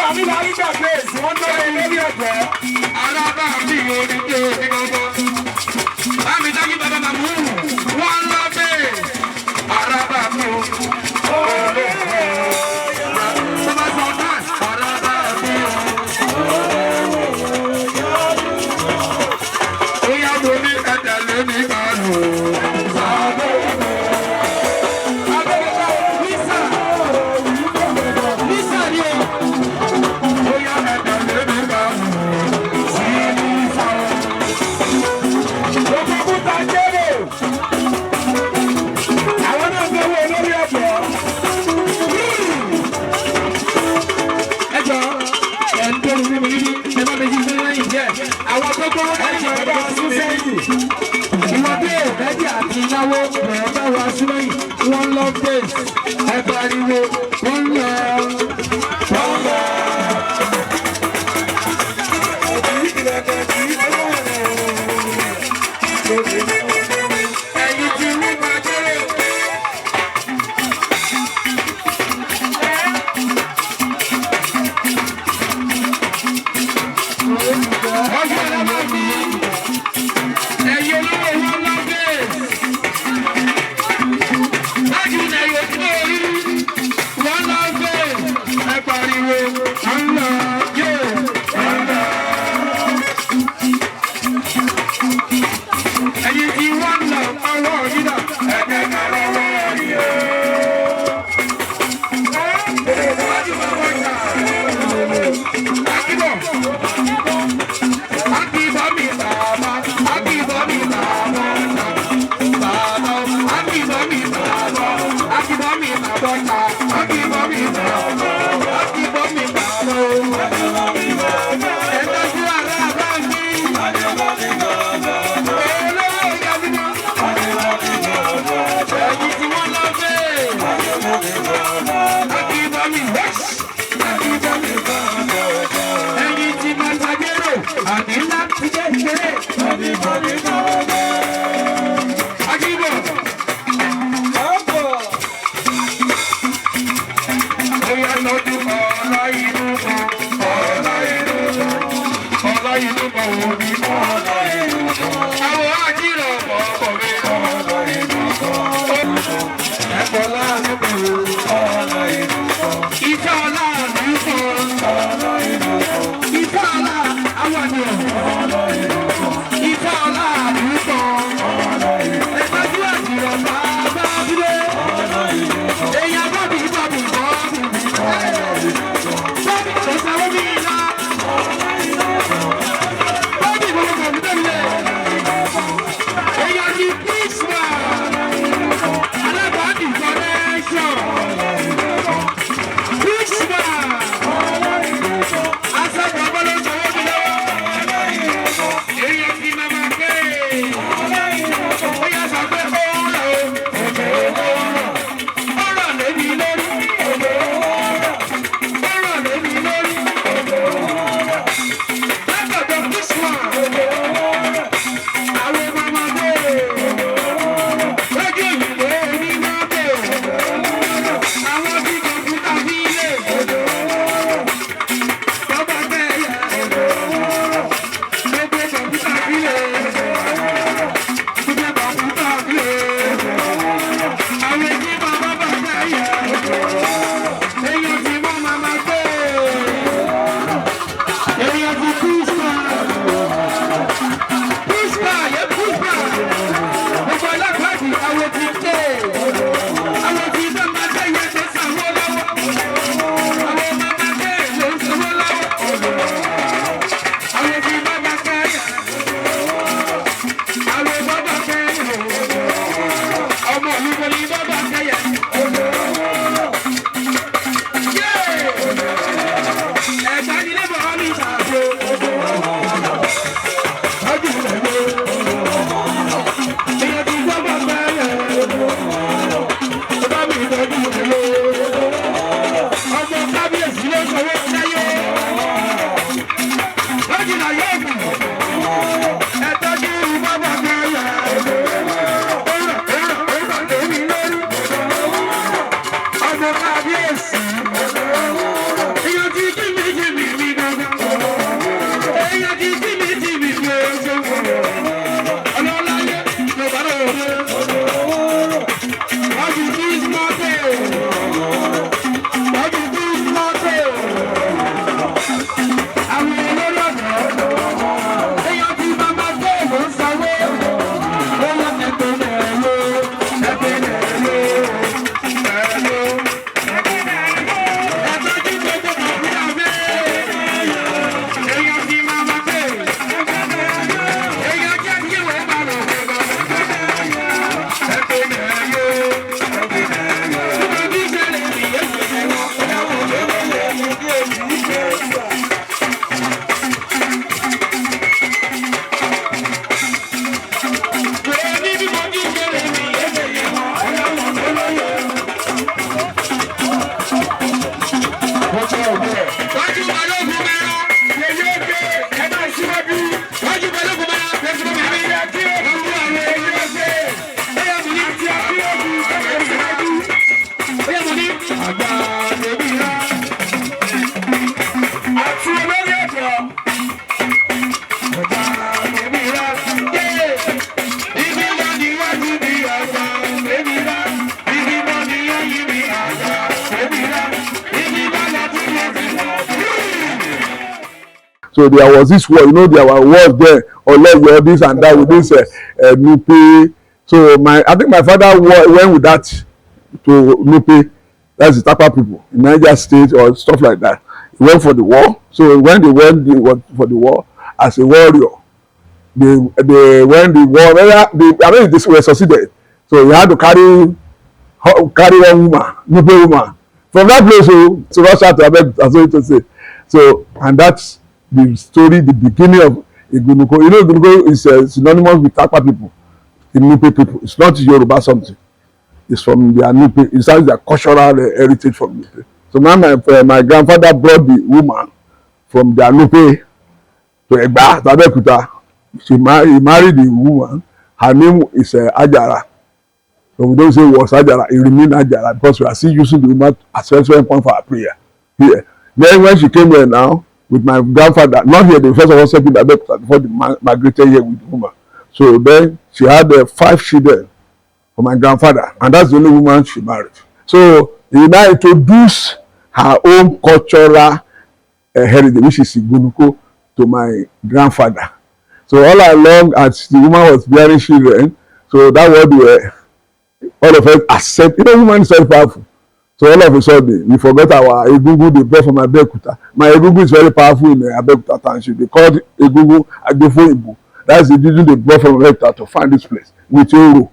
àmì láyé gbàgbé èsì wọn tó lé lórí ọ̀gbẹ́. Alábà mi ò ní pé òní gbọ́ngàn. Bámi dájú bàbá màmú wọn lọ bẹ́ẹ̀. Alábà mi ò lè fẹ́. Bàbá sọ náà alábà mi ò. Ó yá mo ní ẹ̀dẹ̀ lónìí kan nù. Àwọn tó gbọ́ ẹ̀jẹ̀ ọ̀dọ́ sún sẹ́yìn. Ìwọ́dé ìdájí àti ìnáwó bẹ̀rẹ̀ bá wa sún lẹ́yìn. Wọ́n lọ bẹ́ẹ̀ ẹgbẹ́ ariwo wọ́n lọ. Ẹ̀yin ti mú bàjẹ́. Ọjọ́ ìlànà mi, ẹ̀yin olówó wọn lọ bẹ́ẹ̀. Láti ilẹ̀ yòókù orí, wọ́n lọ bẹ́ẹ̀. Ẹ pariwo, ọ̀nà yóò ọ̀nà. Ẹ̀yin tí wọ́n lọ ọwọ́ yídà, ẹ̀jẹ̀ ká lọ́wọ́ yìí o. Wájú bá wọ́n jà. Akíbọ̀. Ayinla ti jẹ́ ìṣeré. Akíbọ̀. Bóyá lọ́dún ọ̀la inú kan, ọ̀la inú kan, ọ̀la inú kan ò ní ọ̀la inú kan. Àwọn àjírọ̀ ọ̀pọ̀ mi ọ̀la inú kan. Ẹ̀kọ́ láàánú kan ọ̀la inú kan. Ìfẹ́ ọ̀la àánú kan ọ̀la inú kan. Ìfẹ́ ọ̀la àwọn àdìrọ̀ ọ̀la inú kan. Ìfẹ́ ọ̀la àánú kan ọ̀la inú kan. Ẹ̀gbájú àjírọ̀ bàbá abúlé ọ̀la inú kan. Èèyàn bọ́bí bọ́bí bọ́bí. Bọ́bí tó sáwọ́ bí iná. Bọ́bí bọ́bí bọ́bí tẹ̀lé. Èèyàn ní Kírísímà. Alábàádì connection. Kírísímà. Aṣáájú ọgbọ́n ló ń sọ̀rọ̀ mi lọ́wọ́. Èèyàn ti máa máa gbé. Ó yà sọ pé ó ń rà ó. Ó rà lẹ́bi lórí. Kábíyèsí. Èèyàn ti kí mi jẹ. So there was this war, there were wars there, Oladele, this and that with this Nupe. So I think my father went with that to Nupe. That's the Tapa people in Niger State or stuff like that. He went for the war. So when they went for the war as a warrior, they when the war, they were succeeded. So he had to carry one woman, Nupe woman, from that place to Russia to Abeokuta, so to say. So, and that's the story, the beginning of Egunoko. Egunoko is synonymous with Tapa people, the Nupe people. It's not Yoruba something. It's from their Nupe. It's their cultural heritage from Nupe. So now my grandfather brought the woman from their Nupe to Egba, to Abeokuta. He married the woman. Her name is Ajara. So we don't say it was Ajara. It remained Ajara because we are still using the woman as a reference point for our prayer here. Then when she came here now, with my grandfather, not here, the first of all settled Abeokuta before they migrated here with the woman. So then she had 5 children for my grandfather, and that's the only woman she married. So he now introduced her own cultural heritage, which is Egunoko, to my grandfather. So all along, as the woman was bearing children, so that was all of us accept. Woman is very powerful. So all of a sudden, we forgot our Egungun they brought from Abeokuta. My Egungun is very powerful in Abeokuta township. They called Egungun Agbefo Ibu. That's the reason they brought from Abeokuta to find this place with Oro.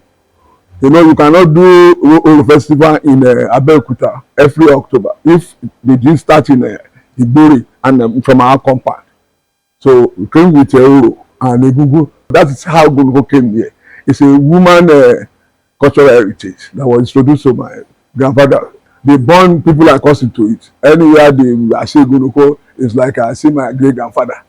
You cannot do Oro festival in Abeokuta every October if they didn't start in Ibori and from our compound. So we came with Oro and Egungun. That is how Egungun came here. It's a woman cultural heritage that was introduced to my grandfather. They born people like us into it. Anywhere I say Egunoko, it's like I see my great grandfather.